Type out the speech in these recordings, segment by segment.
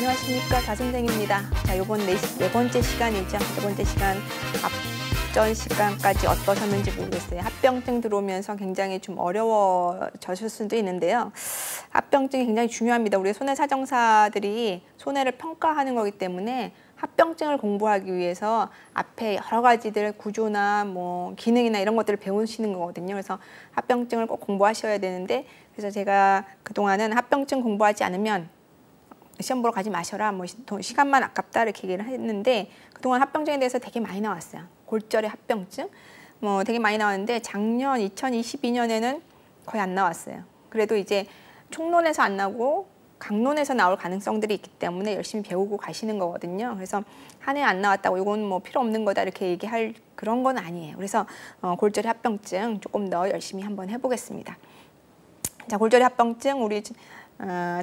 안녕하십니까, 자선생입니다. 자, 요번 네 번째 시간이죠. 네 번째 시간 앞전 시간까지 어떠셨는지 모르겠어요. 합병증 들어오면서 굉장히 좀 어려워졌을 수도 있는데요. 합병증이 굉장히 중요합니다. 우리 손해사정사들이 손해를 평가하는 거기 때문에 합병증을 공부하기 위해서 앞에 여러 가지들 구조나 뭐 기능이나 이런 것들을 배우시는 거거든요. 그래서 합병증을 꼭 공부하셔야 되는데, 그래서 제가 그동안은 합병증 공부하지 않으면 시험 보러 가지 마셔라, 뭐 시간만 아깝다 이렇게 얘기를 했는데, 그동안 합병증에 대해서 되게 많이 나왔어요. 골절의 합병증 뭐 되게 많이 나왔는데 작년 2022년에는 거의 안 나왔어요. 그래도 이제 총론에서 안 나오고 강론에서 나올 가능성들이 있기 때문에 열심히 배우고 가시는 거거든요. 그래서 한 해 안 나왔다고 이건 뭐 필요 없는 거다 이렇게 얘기할 그런 건 아니에요. 그래서 골절의 합병증 조금 더 열심히 한번 해보겠습니다. 자, 골절의 합병증 우리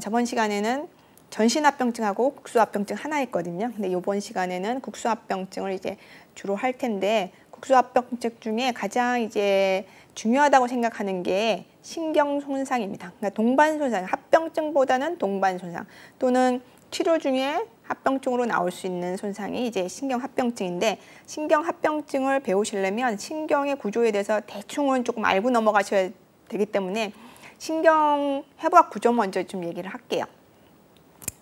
저번 시간에는 전신합병증하고 국수합병증 하나 했거든요. 근데 이번 시간에는 국수합병증을 이제 주로 할 텐데, 국수합병증 중에 가장 이제 중요하다고 생각하는 게 신경 손상입니다. 그러니까 동반 손상, 합병증보다는 동반 손상 또는 치료 중에 합병증으로 나올 수 있는 손상이 이제 신경 합병증인데, 신경 합병증을 배우시려면 신경의 구조에 대해서 대충은 조금 알고 넘어가셔야 되기 때문에 신경 해부학 구조 먼저 좀 얘기를 할게요.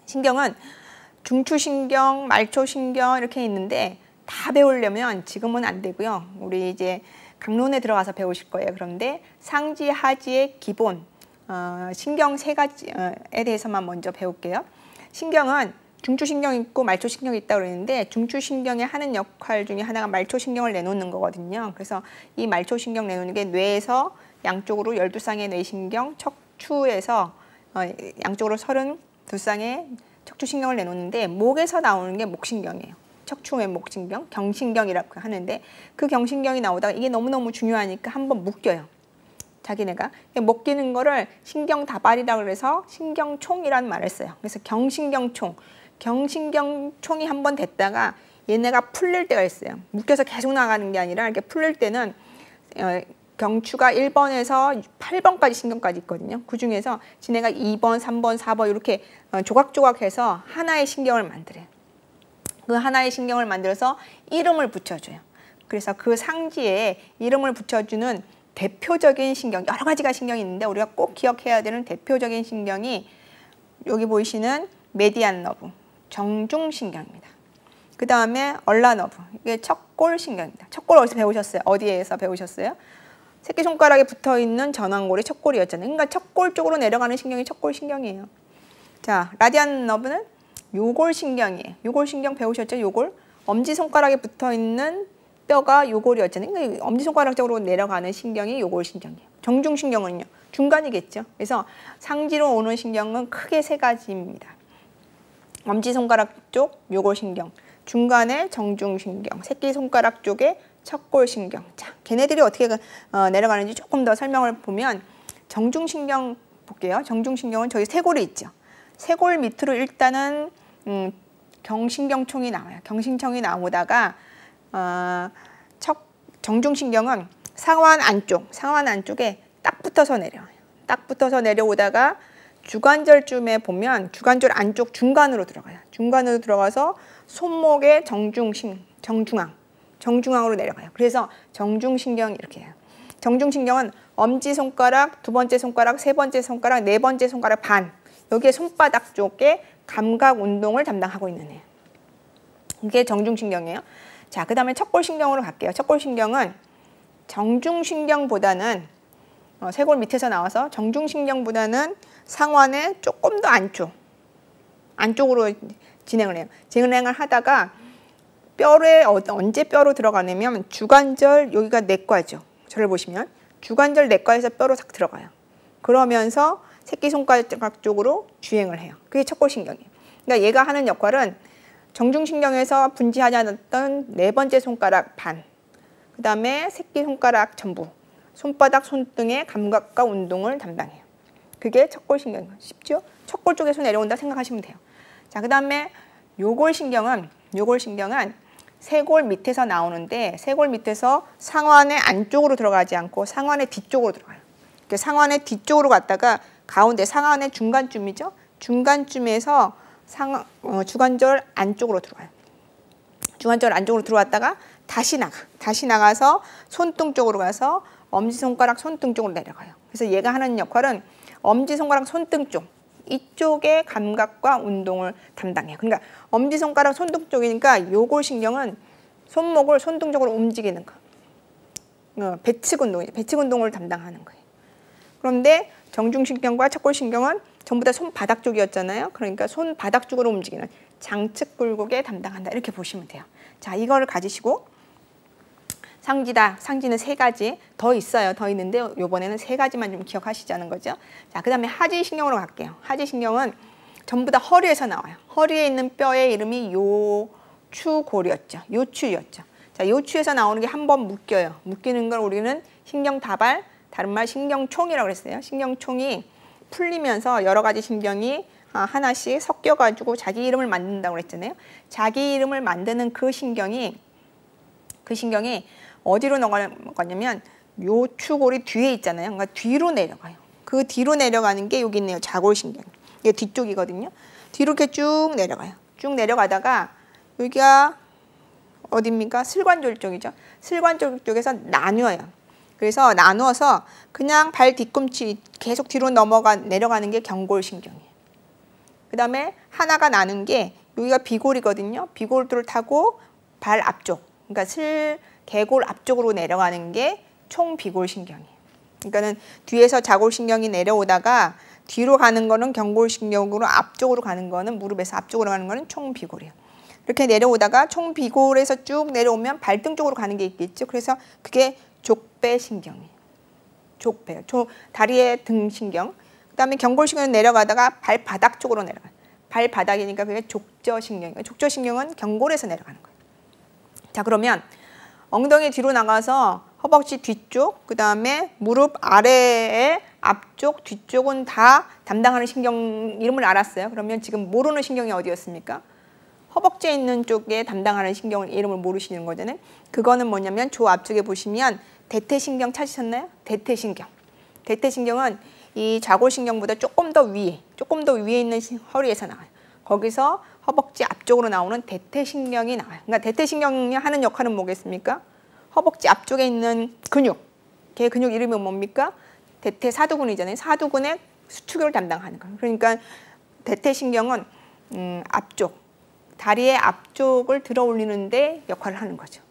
신경은 중추신경, 말초신경 이렇게 있는데 다 배우려면 지금은 안 되고요. 우리 이제 강론에 들어가서 배우실 거예요. 그런데 상지, 하지의 기본 신경 세 가지에 대해서만 먼저 배울게요. 신경은 중추신경이 있고 말초신경이 있다고 그러는데, 중추신경이 하는 역할 중에 하나가 말초신경을 내놓는 거거든요. 그래서 이 말초신경 내놓는 게 뇌에서 양쪽으로 12쌍의 뇌신경, 척추에서 양쪽으로 32쌍의 척추신경을 내놓는데, 목에서 나오는 게 목신경이에요. 척추의 목신경, 경신경이라고 하는데, 그 경신경이 나오다가 이게 너무너무 중요하니까 한번 묶여요. 자기네가 묶이는 거를 신경다발이라고 해서 신경총이라는 말을 써요. 그래서 경신경총, 경신경총이 한번 됐다가 얘네가 풀릴 때가 있어요. 묶여서 계속 나가는 게 아니라 이렇게 풀릴 때는 경추가 1번에서 8번까지 신경까지 있거든요. 그 중에서 지네가 2번, 3번, 4번 이렇게 조각조각해서 하나의 신경을 만들어요. 그 하나의 신경을 만들어서 이름을 붙여줘요. 그래서 그 상지에 이름을 붙여주는 대표적인 신경, 여러 가지가 신경이 있는데 우리가 꼭 기억해야 되는 대표적인 신경이 여기 보이시는 메디안 너브, 정중신경입니다. 그 다음에 얼라 너브, 이게 척골신경입니다. 척골 어디서 배우셨어요? 어디에서 배우셨어요? 새끼손가락에 붙어있는 전완골이 척골이었잖아요. 그러니까 척골 쪽으로 내려가는 신경이 척골신경이에요. 자, 라디안 너브는 요골신경이에요. 요골신경 배우셨죠? 요골. 엄지손가락에 붙어있는 뼈가 요골이었잖아요. 그러니까 엄지손가락 쪽으로 내려가는 신경이 요골신경이에요. 정중신경은요? 중간이겠죠. 그래서 상지로 오는 신경은 크게 세 가지입니다. 엄지손가락 쪽 요골신경, 중간에 정중신경, 새끼손가락 쪽에 척골신경. 자, 걔네들이 어떻게 내려가는지 조금 더 설명을 보면, 정중신경 볼게요. 정중신경은 저기 쇄골이 있죠. 쇄골 밑으로 일단은 경신경총이 나와요. 경신경이 나오다가 정중신경은 상완 안쪽에 딱 붙어서 내려와요. 딱 붙어서 내려오다가 주관절쯤에 보면 주관절 안쪽 중간으로 들어가요. 중간으로 들어가서 손목의 정중앙으로 내려가요. 그래서 정중신경 이렇게 해요. 정중신경은 엄지손가락, 두 번째 손가락, 세 번째 손가락, 네 번째 손가락 반, 여기에 손바닥 쪽에 감각 운동을 담당하고 있는 애예요. 이게 정중신경이에요. 자, 그 다음에 척골신경으로 갈게요. 척골신경은 정중신경보다는 쇄골 밑에서 나와서 정중신경보다는 상완에 조금 더 안쪽으로 진행을 해요. 진행을 하다가 뼈에 언제 뼈로 들어가냐면 주관절, 여기가 내과죠. 저를 보시면 주관절 내과에서 뼈로 싹 들어가요. 그러면서 새끼손가락 쪽으로 주행을 해요. 그게 척골신경이에요. 그러니까 얘가 하는 역할은 정중신경에서 분지하지 않았던 네 번째 손가락 반, 그 다음에 새끼손가락 전부, 손바닥, 손등의 감각과 운동을 담당해요. 그게 척골신경이에요. 쉽죠? 척골 쪽에서 내려온다 생각하시면 돼요. 자, 그 다음에 요골신경은 쇄골 밑에서 나오는데, 쇄골 밑에서 상완의 안쪽으로 들어가지 않고 상완의 뒤쪽으로 들어가요. 상완의 뒤쪽으로 갔다가 가운데 상완의 중간쯤이죠. 중간쯤에서 주관절 안쪽으로 들어가요. 주관절 안쪽으로 들어왔다가 다시 나가서 손등 쪽으로 가서 엄지손가락 손등 쪽으로 내려가요. 그래서 얘가 하는 역할은 엄지손가락 손등 쪽 이쪽의 감각과 운동을 담당해요. 그러니까 엄지손가락 손등 쪽이니까 요골 신경은 손목을 손등 쪽으로 움직이는 거. 배측 운동이죠. 배측 운동을 담당하는 거예요. 그런데 정중신경과 척골신경은 전부 다 손바닥 쪽이었잖아요. 그러니까 손바닥 쪽으로 움직이는 장측 굴곡에 담당한다. 이렇게 보시면 돼요. 자, 이거를 가지시고 상지는 3가지 더 있어요. 더 있는데 이번에는 3가지만 좀 기억하시자는 거죠. 자, 그다음에 하지신경으로 갈게요. 하지신경은 전부 다 허리에서 나와요. 허리에 있는 뼈의 이름이 요추골이었죠. 요추였죠. 자, 요추에서 나오는 게 한 번 묶여요. 묶이는 걸 우리는 신경다발, 다른 말 신경총이라고 그랬어요. 신경총이 풀리면서 여러 가지 신경이 하나씩 섞여가지고 자기 이름을 만든다고 그랬잖아요. 자기 이름을 만드는 그 신경이 어디로 넘어가냐면 요추골이 뒤에 있잖아요. 그러니까 뒤로 내려가요. 그 뒤로 내려가는 게 여기 있네요. 자골신경. 이게 뒤쪽이거든요. 뒤로 이렇게 쭉 내려가요. 쭉 내려가다가 여기가 어디입니까? 슬관절 쪽이죠. 슬관절 쪽에서 나뉘어요. 그래서 나누어서 그냥 발 뒤꿈치 계속 뒤로 내려가는 게 경골신경이에요. 그 다음에 하나가 나눈 게 여기가 비골이거든요. 비골들을 타고 발 앞쪽, 그러니까 개골 앞쪽으로 내려가는 게 총비골신경이에요. 그러니까는 뒤에서 자골신경이 내려오다가 뒤로 가는 거는 경골신경으로 앞쪽으로 가는 거는 무릎에서 앞쪽으로 가는 거는 총비골이에요. 이렇게 내려오다가 총비골에서 쭉 내려오면 발등 쪽으로 가는 게 있겠죠. 그래서 그게 족배신경이에요. 족배요. 다리의 등신경. 그 다음에 경골신경은 내려가다가 발바닥 쪽으로 내려가요. 발바닥이니까 그게 족저신경이에요. 족저신경은 경골에서 내려가는 거예요. 자, 그러면 엉덩이 뒤로 나가서 허벅지 뒤쪽, 그 다음에 무릎 아래의 앞쪽, 뒤쪽은 다 담당하는 신경 이름을 알았어요. 그러면 지금 모르는 신경이 어디였습니까? 허벅지에 있는 쪽에 담당하는 신경 이름을 모르시는 거잖아요. 그거는 뭐냐면 저 앞쪽에 보시면 대퇴신경 찾으셨나요? 대퇴신경. 대퇴신경은 이 좌골신경보다 조금 더 위에 있는 허리에서 나와요. 거기서 허벅지 앞쪽으로 나오는 대퇴신경이 나와요. 그러니까 대퇴신경이 하는 역할은 뭐겠습니까? 허벅지 앞쪽에 있는 근육, 걔 근육 이름이 뭡니까? 대퇴사두근이잖아요. 사두근의 수축을 담당하는 거예요. 그러니까 대퇴신경은 앞쪽, 다리의 앞쪽을 들어 올리는 데 역할을 하는 거죠.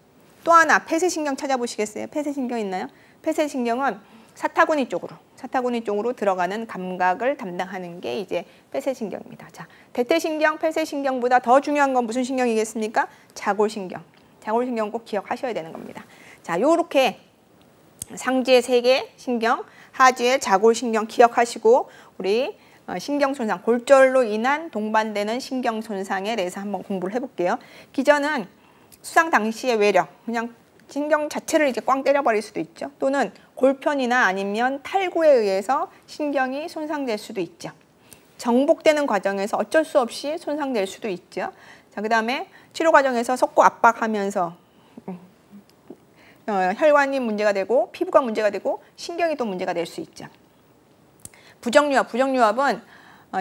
또 하나 폐쇄신경 찾아보시겠어요? 폐쇄신경 있나요? 폐쇄신경은 사타구니 쪽으로 들어가는 감각을 담당하는 게 이제 폐쇄신경입니다. 자, 대퇴신경, 폐쇄신경보다 더 중요한 건 무슨 신경이겠습니까? 자골신경. 자골신경 꼭 기억하셔야 되는 겁니다. 자, 요렇게 상지의 3개 신경, 하지의 자골신경 기억하시고 우리 신경손상, 골절로 인한 동반되는 신경손상에 대해서 한번 공부를 해볼게요. 기전은 수상 당시의 외력, 그냥 신경 자체를 이제 꽝 때려버릴 수도 있죠. 또는 골편이나 아니면 탈구에 의해서 신경이 손상될 수도 있죠. 정복되는 과정에서 어쩔 수 없이 손상될 수도 있죠. 자, 그 다음에 치료 과정에서 속고 압박하면서 혈관이 문제가 되고 피부가 문제가 되고 신경이 또 문제가 될 수 있죠. 부정유압은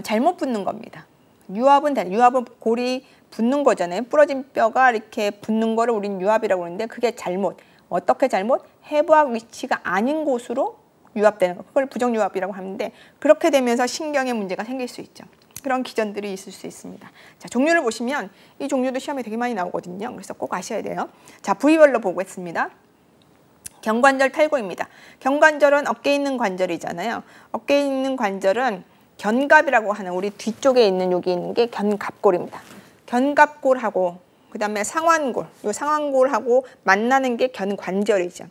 잘못 붙는 겁니다. 유압은 골이 붙는 거잖아요. 부러진 뼈가 이렇게 붙는 거를 우린 유압이라고 하는데 그게 잘못. 어떻게 잘못? 해부학 위치가 아닌 곳으로 유압되는 거. 그걸 부정유압이라고 하는데 그렇게 되면서 신경에 문제가 생길 수 있죠. 그런 기전들이 있을 수 있습니다. 자, 종류를 보시면 이 종류도 시험에 되게 많이 나오거든요. 그래서 꼭 아셔야 돼요. 자, 부위별로 보겠습니다. 견관절 탈구입니다. 견관절은 어깨에 있는 관절이잖아요. 어깨에 있는 관절은 견갑이라고 하는 우리 뒤쪽에 있는 여기 있는 게 견갑골입니다. 견갑골하고 그 다음에 상완골, 이 상완골하고 만나는 게 견관절이죠.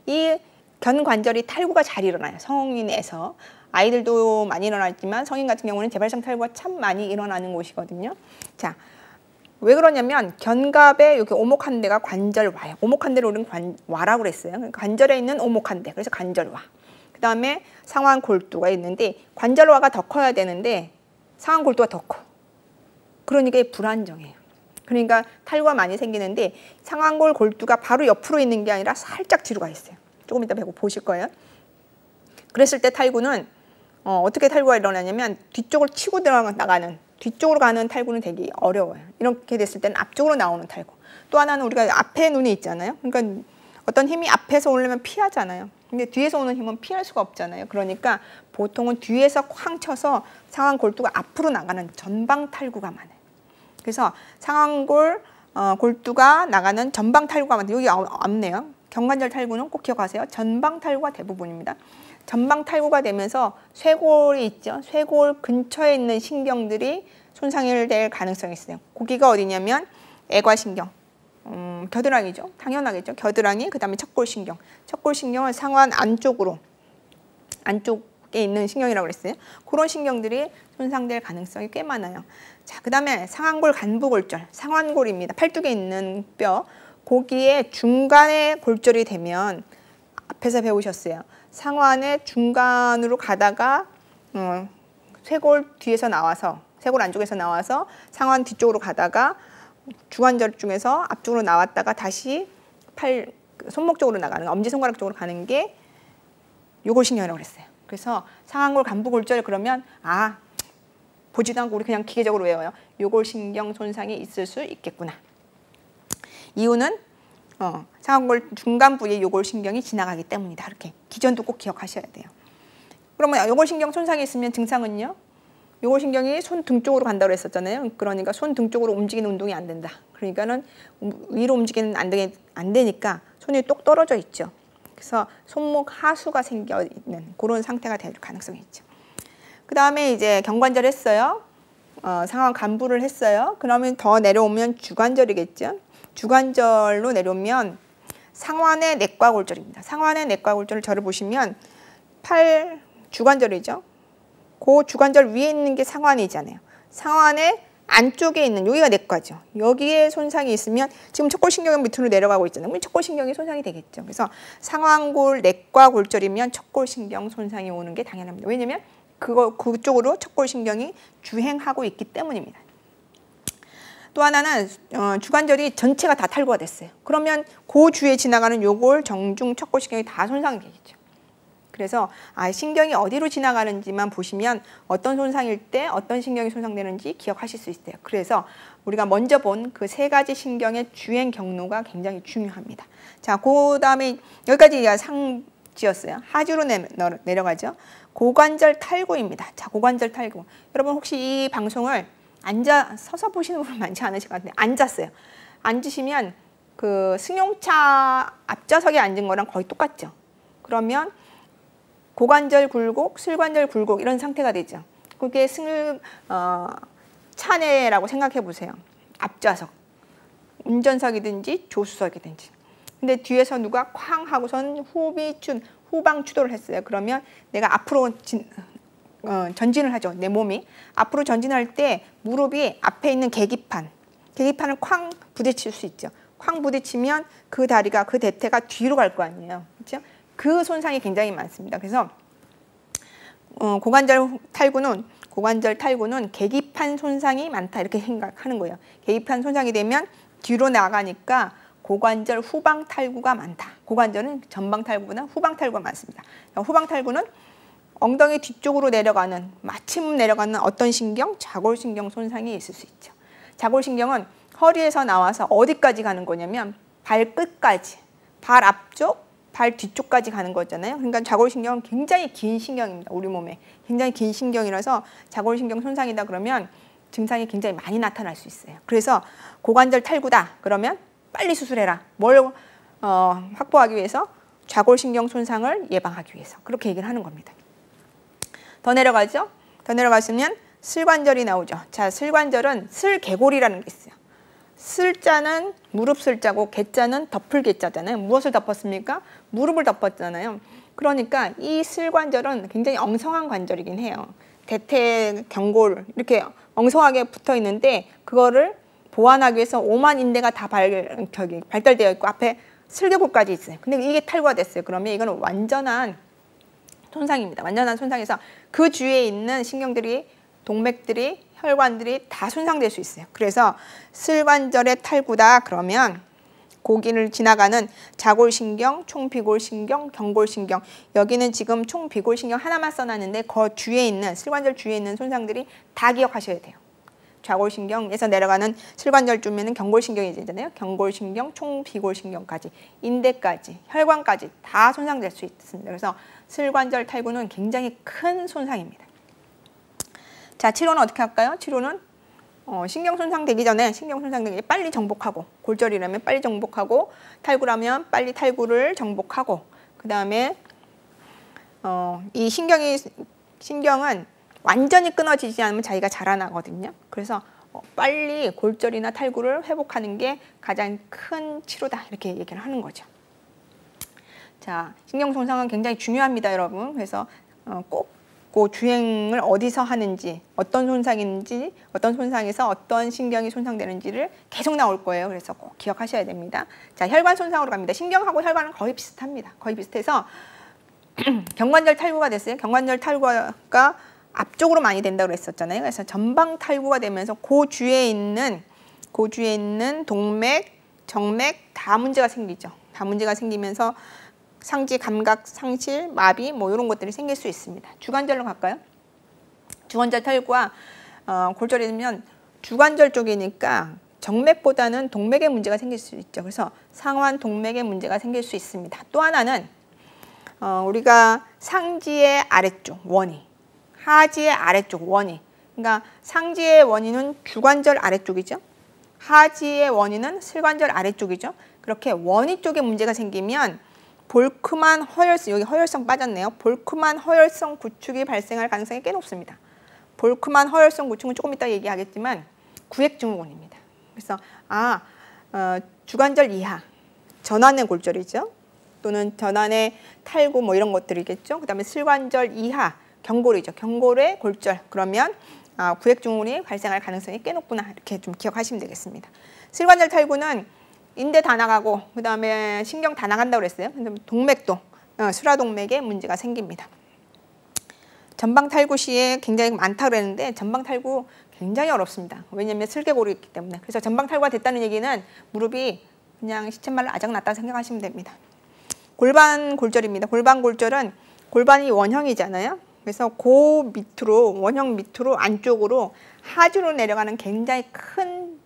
이 견관절이 탈구가 잘 일어나요. 성인에서. 아이들도 많이 일어나지만 성인 같은 경우는 재발성 탈구가 참 많이 일어나는 곳이거든요. 자, 왜 그러냐면 견갑에 여기 오목한 데가 관절와요. 오목한 데를 우리는 와라고 그랬어요. 관절에 있는 오목한 데, 그래서 관절와. 그 다음에 상완골두가 있는데 관절와가 더 커야 되는데 상완골두가 더 커. 그러니까 불안정해요. 그러니까 탈구가 많이 생기는데 상완골 골두가 바로 옆으로 있는 게 아니라 살짝 뒤로 가 있어요. 조금 이따 보실 거예요. 그랬을 때 탈구는 어떻게 탈구가 일어나냐면 뒤쪽을 치고 나가는 뒤쪽으로 가는 탈구는 되게 어려워요. 이렇게 됐을 때는 앞쪽으로 나오는 탈구. 또 하나는 우리가 앞에 눈이 있잖아요. 그러니까 어떤 힘이 앞에서 오려면 피하잖아요. 근데 뒤에서 오는 힘은 피할 수가 없잖아요. 그러니까 보통은 뒤에서 쾅 쳐서 상완골두가 앞으로 나가는 전방 탈구가 많아요. 그래서 상완골 골두가 나가는 전방 탈구가 많아요. 여기 없네요. 경관절 탈구는 꼭 기억하세요. 전방 탈구가 대부분입니다. 전방 탈구가 되면서 쇄골이 있죠. 쇄골 근처에 있는 신경들이 손상이 될 가능성이 있어요. 거기가 어디냐면 애과신경, 겨드랑이죠. 당연하겠죠. 겨드랑이, 그 다음에 척골신경. 척골신경은 상완 안쪽에 있는 신경이라고 그랬어요. 그런 신경들이 손상될 가능성이 꽤 많아요. 자, 그 다음에 상완골 간부골절, 상완골입니다. 팔뚝에 있는 뼈. 거기에 중간에 골절이 되면 앞에서 배우셨어요. 상완의 중간으로 가다가 쇄골 뒤에서 나와서, 쇄골 안쪽에서 나와서 상완 뒤쪽으로 가다가 주관절 중에서 앞쪽으로 나왔다가 다시 손목 쪽으로 나가는, 엄지손가락 쪽으로 가는 게 요골신경이라고 그랬어요. 그래서 상완골 간부골절 그러면 보지도 않고 우리 그냥 기계적으로 외워요. 요골신경 손상이 있을 수 있겠구나. 이유는 상완골 중간 부위에 요골신경이 지나가기 때문이다. 이렇게 기전도 꼭 기억하셔야 돼요. 그러면 요골신경 손상이 있으면 증상은요? 요골신경이 손 등 쪽으로 간다고 했었잖아요. 그러니까 손 등 쪽으로 움직이는 운동이 안 된다. 그러니까는 위로 움직이는 안 되니까 손이 똑 떨어져 있죠. 그래서 손목 하수가 생겨 있는 그런 상태가 될 가능성이 있죠. 그 다음에 이제 경관절 했어요. 상완 간부를 했어요. 그러면 더 내려오면 주관절이겠죠. 주관절로 내려오면 상완의 내과골절입니다. 상완의 내과골절을 저를 보시면 주관절이죠. 그 주관절 위에 있는 게 상완이잖아요. 상완의 안쪽에 있는 여기가 내과죠. 여기에 손상이 있으면 지금 척골신경이 밑으로 내려가고 있잖아요. 그럼 척골신경이 손상이 되겠죠. 그래서 상완골 내과골절이면 척골신경 손상이 오는 게 당연합니다. 왜냐하면 그쪽으로 척골신경이 주행하고 있기 때문입니다. 또 하나는 주관절이 전체가 다 탈구가 됐어요. 그러면 그 주에 지나가는 요골, 정중, 척골신경이 다 손상이 되겠죠. 그래서 신경이 어디로 지나가는지만 보시면 어떤 손상일 때 어떤 신경이 손상되는지 기억하실 수 있어요. 그래서 우리가 먼저 본 그 세 가지 신경의 주행 경로가 굉장히 중요합니다. 자, 그 다음에 여기까지 상지였어요. 하주로 내려가죠. 고관절 탈구입니다. 자, 고관절 탈구. 여러분 혹시 이 방송을 서서 보시는 분은 많지 않으실 것 같은데 앉았어요. 앉으시면 그 승용차 앞좌석에 앉은 거랑 거의 똑같죠. 그러면 고관절 굴곡, 슬관절 굴곡 이런 상태가 되죠. 그게 차내라고 생각해 보세요. 앞좌석, 운전석이든지 조수석이든지. 근데 뒤에서 누가 쾅 하고선 후방 추돌을 했어요. 그러면 내가 앞으로 전진을 하죠. 내 몸이 앞으로 전진할 때 무릎이 앞에 있는 계기판을 쾅 부딪힐 수 있죠. 쾅 부딪히면 그 다리가, 그 대퇴가 뒤로 갈 거 아니에요. 그렇죠? 그 손상이 굉장히 많습니다. 그래서 고관절 탈구는 계기판 손상이 많다 이렇게 생각하는 거예요. 계기판 손상이 되면 뒤로 나가니까 고관절 후방 탈구가 많다. 고관절은 전방 탈구보다 후방 탈구가 많습니다. 후방 탈구는 엉덩이 뒤쪽으로 내려가는, 마침 내려가는 어떤 신경? 자골신경 손상이 있을 수 있죠. 자골신경은 허리에서 나와서 어디까지 가는 거냐면 발끝까지, 발 앞쪽, 발 뒤쪽까지 가는 거잖아요. 그러니까 자골신경은 굉장히 긴 신경입니다. 우리 몸에 굉장히 긴 신경이라서 자골신경 손상이다 그러면 증상이 굉장히 많이 나타날 수 있어요. 그래서 고관절 탈구다 그러면 빨리 수술해라. 뭘 확보하기 위해서? 자골신경 손상을 예방하기 위해서. 그렇게 얘기를 하는 겁니다. 더 내려가죠. 더 내려가시면 슬관절이 나오죠. 자, 슬관절은 슬개골이라는 게 있어요. 슬자는 무릎 슬자고 개자는 덮을 개자잖아요. 무엇을 덮었습니까? 무릎을 덮었잖아요. 그러니까 이 슬관절은 굉장히 엉성한 관절이긴 해요. 대퇴, 경골 이렇게 엉성하게 붙어 있는데 그거를 보완하기 위해서 오만 인대가 다 발달되어 있고 앞에 슬개골까지 있어요. 근데 이게 탈구가 됐어요. 그러면 이건 완전한 손상입니다. 완전한 손상에서 그 주위에 있는 신경들이, 동맥들이, 혈관들이 다 손상될 수 있어요. 그래서 슬관절의 탈구다 그러면 고기를 지나가는 자골신경, 총비골신경, 경골신경, 여기는 지금 총비골신경 하나만 써놨는데 그 주위에 있는, 슬관절 주위에 있는 손상들이 다 기억하셔야 돼요. 좌골신경에서 내려가는 슬관절 주면은 경골신경이 되잖아요. 경골신경, 총비골신경까지, 인대까지, 혈관까지 다 손상될 수 있습니다. 그래서 슬관절 탈구는 굉장히 큰 손상입니다. 자, 치료는 어떻게 할까요? 치료는 신경 손상되기 전에 빨리 정복하고, 골절이라면 빨리 정복하고, 탈구라면 빨리 탈구를 정복하고, 그 다음에 이 신경은 완전히 끊어지지 않으면 자기가 자라나거든요. 그래서 빨리 골절이나 탈구를 회복하는 게 가장 큰 치료다, 이렇게 얘기를 하는 거죠. 자, 신경 손상은 굉장히 중요합니다, 여러분. 그래서 꼭 그 주행을 어디서 하는지, 어떤 손상인지, 어떤 손상에서 어떤 신경이 손상되는지를 계속 나올 거예요. 그래서 꼭 기억하셔야 됩니다. 자, 혈관 손상으로 갑니다. 신경하고 혈관은 거의 비슷합니다. 거의 비슷해서 경관절 탈구가 됐어요. 경관절 탈구가 앞쪽으로 많이 된다고 그랬었잖아요. 그래서 전방 탈구가 되면서 그 주위에 있는 동맥, 정맥 다 문제가 생기죠. 다 문제가 생기면서 상지 감각 상실, 마비 뭐 이런 것들이 생길 수 있습니다. 주관절로 갈까요? 주관절 탈구와 골절이 되면 주관절 쪽이니까 정맥보다는 동맥에 문제가 생길 수 있죠. 그래서 상완 동맥에 문제가 생길 수 있습니다. 또 하나는 우리가 상지의 아래쪽 원위, 하지의 아래쪽 원위. 그러니까 상지의 원위는 주관절 아래쪽이죠. 하지의 원위는 슬관절 아래쪽이죠. 그렇게 원위 쪽에 문제가 생기면 볼크만 허혈성, 여기 허혈성 빠졌네요. 볼크만 허혈성 구축이 발생할 가능성이 꽤 높습니다. 볼크만 허혈성 구축은 조금 이따 얘기하겠지만 구획증후군입니다. 그래서 주관절 이하, 전환의 골절이죠. 또는 전환의 탈구 뭐 이런 것들이겠죠. 그 다음에 슬관절 이하, 경골이죠. 경골의 골절. 그러면 구획증후군이 발생할 가능성이 꽤 높구나, 이렇게 좀 기억하시면 되겠습니다. 슬관절 탈구는 인대 다 나가고 그 다음에 신경 다 나간다고 그랬어요. 동맥도 수라동맥에 문제가 생깁니다. 전방 탈구 시에 굉장히 많다고 그랬는데 전방 탈구 굉장히 어렵습니다. 왜냐하면 슬개골이 있기 때문에. 그래서 전방 탈구가 됐다는 얘기는 무릎이 그냥 시쳇말로 아작났다 생각하시면 됩니다. 골반 골절입니다. 골반 골절은 골반이 원형이잖아요. 그래서 그 밑으로, 원형 밑으로 안쪽으로 하주로 내려가는 굉장히 큰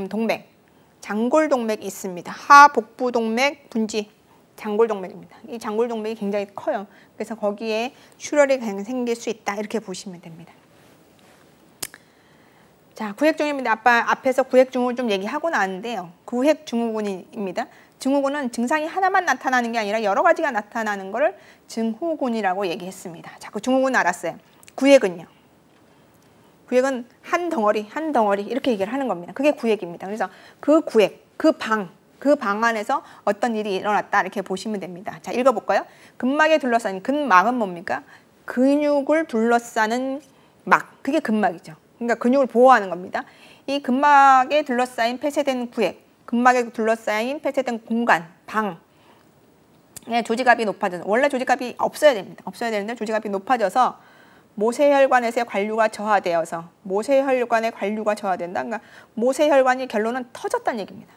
동맥, 장골동맥이 있습니다. 하복부동맥 분지 장골동맥입니다. 이 장골동맥이 굉장히 커요. 그래서 거기에 출혈이 생길 수 있다, 이렇게 보시면 됩니다. 자, 구획증후군입니다. 앞에서 구획증후군 좀 얘기하고 나왔는데요. 구획증후군입니다. 증후군은 증상이 하나만 나타나는 게 아니라 여러 가지가 나타나는 것을 증후군이라고 얘기했습니다. 자, 그 증후군 알았어요. 구획은요. 구획은 한 덩어리 이렇게 얘기를 하는 겁니다. 그게 구획입니다. 그래서 그 구획, 그 방 안에서 어떤 일이 일어났다, 이렇게 보시면 됩니다. 자, 읽어볼까요? 근막에 둘러싸인, 근막은 뭡니까? 근육을 둘러싸는 막, 그게 근막이죠. 그러니까 근육을 보호하는 겁니다. 이 근막에 둘러싸인 폐쇄된 구획, 근막에 둘러싸인 폐쇄된 공간, 방, 조직압이 높아져서, 원래 조직압이 없어야 됩니다. 없어야 되는데 조직압이 높아져서 모세혈관에서의 관류가 저하되어서, 모세혈관의 관류가 저하된다. 그러니까 모세혈관이 결론은 터졌다는 얘기입니다.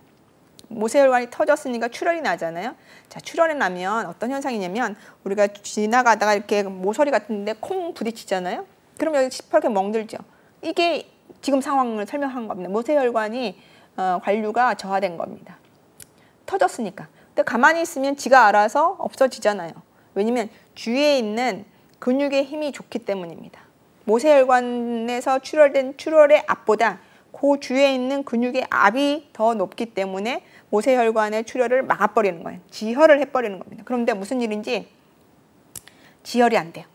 모세혈관이 터졌으니까 출혈이 나잖아요. 자, 출혈이 나면 어떤 현상이냐면 우리가 지나가다가 이렇게 모서리 같은 데 콩 부딪히잖아요. 그럼 여기 시퍼렇게 멍들죠. 이게 지금 상황을 설명한 겁니다. 모세혈관이 관류가 저하된 겁니다. 터졌으니까. 근데 가만히 있으면 지가 알아서 없어지잖아요. 왜냐면 주위에 있는 근육의 힘이 좋기 때문입니다. 모세혈관에서 출혈된 출혈의 압보다 그 주위에 있는 근육의 압이 더 높기 때문에 모세혈관의 출혈을 막아버리는 거예요. 지혈을 해버리는 겁니다. 그런데 무슨 일인지 지혈이 안 돼요.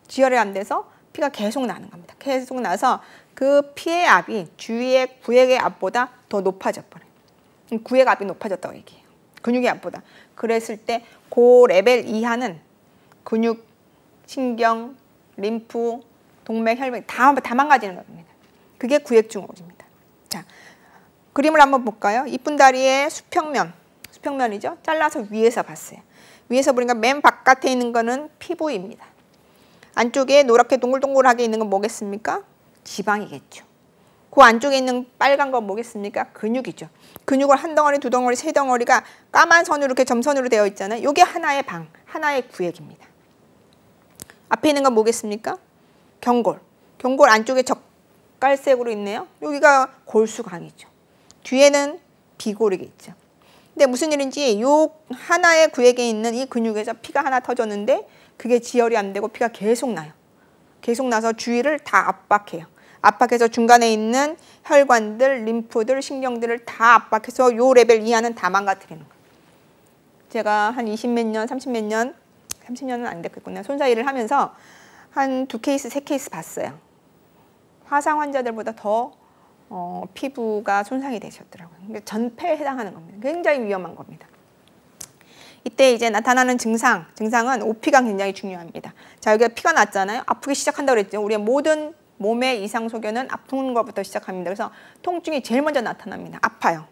지혈이 안 돼서 피가 계속 나는 겁니다. 계속 나서 그 피의 압이 주위의 구획의 압보다 더 높아져 버려요. 구획 압이 높아졌다고 얘기해요. 근육의 압보다. 그랬을 때 그 레벨 이하는 근육, 신경, 림프, 동맥, 혈맥 다 망가지는 겁니다. 그게 구획증후군입니다. 자, 그림을 한번 볼까요? 이쁜 다리의 수평면이죠. 잘라서 위에서 봤어요. 위에서 보니까 맨 바깥에 있는 거는 피부입니다. 안쪽에 노랗게 동글동글하게 있는 건 뭐겠습니까? 지방이겠죠. 그 안쪽에 있는 빨간 건 뭐겠습니까? 근육이죠. 근육을 한 덩어리, 두 덩어리, 세 덩어리가 까만 선으로 이렇게 점선으로 되어 있잖아요. 이게 하나의 방, 하나의 구획입니다. 앞에 있는 건 뭐겠습니까? 경골. 경골 안쪽에 젓갈색으로 있네요. 여기가 골수강이죠. 뒤에는 비고르게 있죠. 근데 무슨 일인지 요 하나의 구획에 있는 이 근육에서 피가 하나 터졌는데 그게 지혈이 안 되고 피가 계속 나요. 계속 나서 주위를 다 압박해요. 압박해서 중간에 있는 혈관들, 림프들, 신경들을 다 압박해서 요 레벨 이하는 다 망가뜨리는 거예요. 제가 한 20몇 년, 30몇 년, 30년은 안 됐겠구나. 손사 일을 하면서 한 2케이스, 3케이스 봤어요. 화상 환자들보다 더 피부가 손상이 되셨더라고요. 그러니까 전폐에 해당하는 겁니다. 굉장히 위험한 겁니다. 이때 이제 나타나는 증상은 OP가 굉장히 중요합니다. 자, 여기가 피가 났잖아요. 아프기 시작한다고 그랬죠. 우리의 모든 몸의 이상 소견은 아픈 것부터 시작합니다. 그래서 통증이 제일 먼저 나타납니다. 아파요.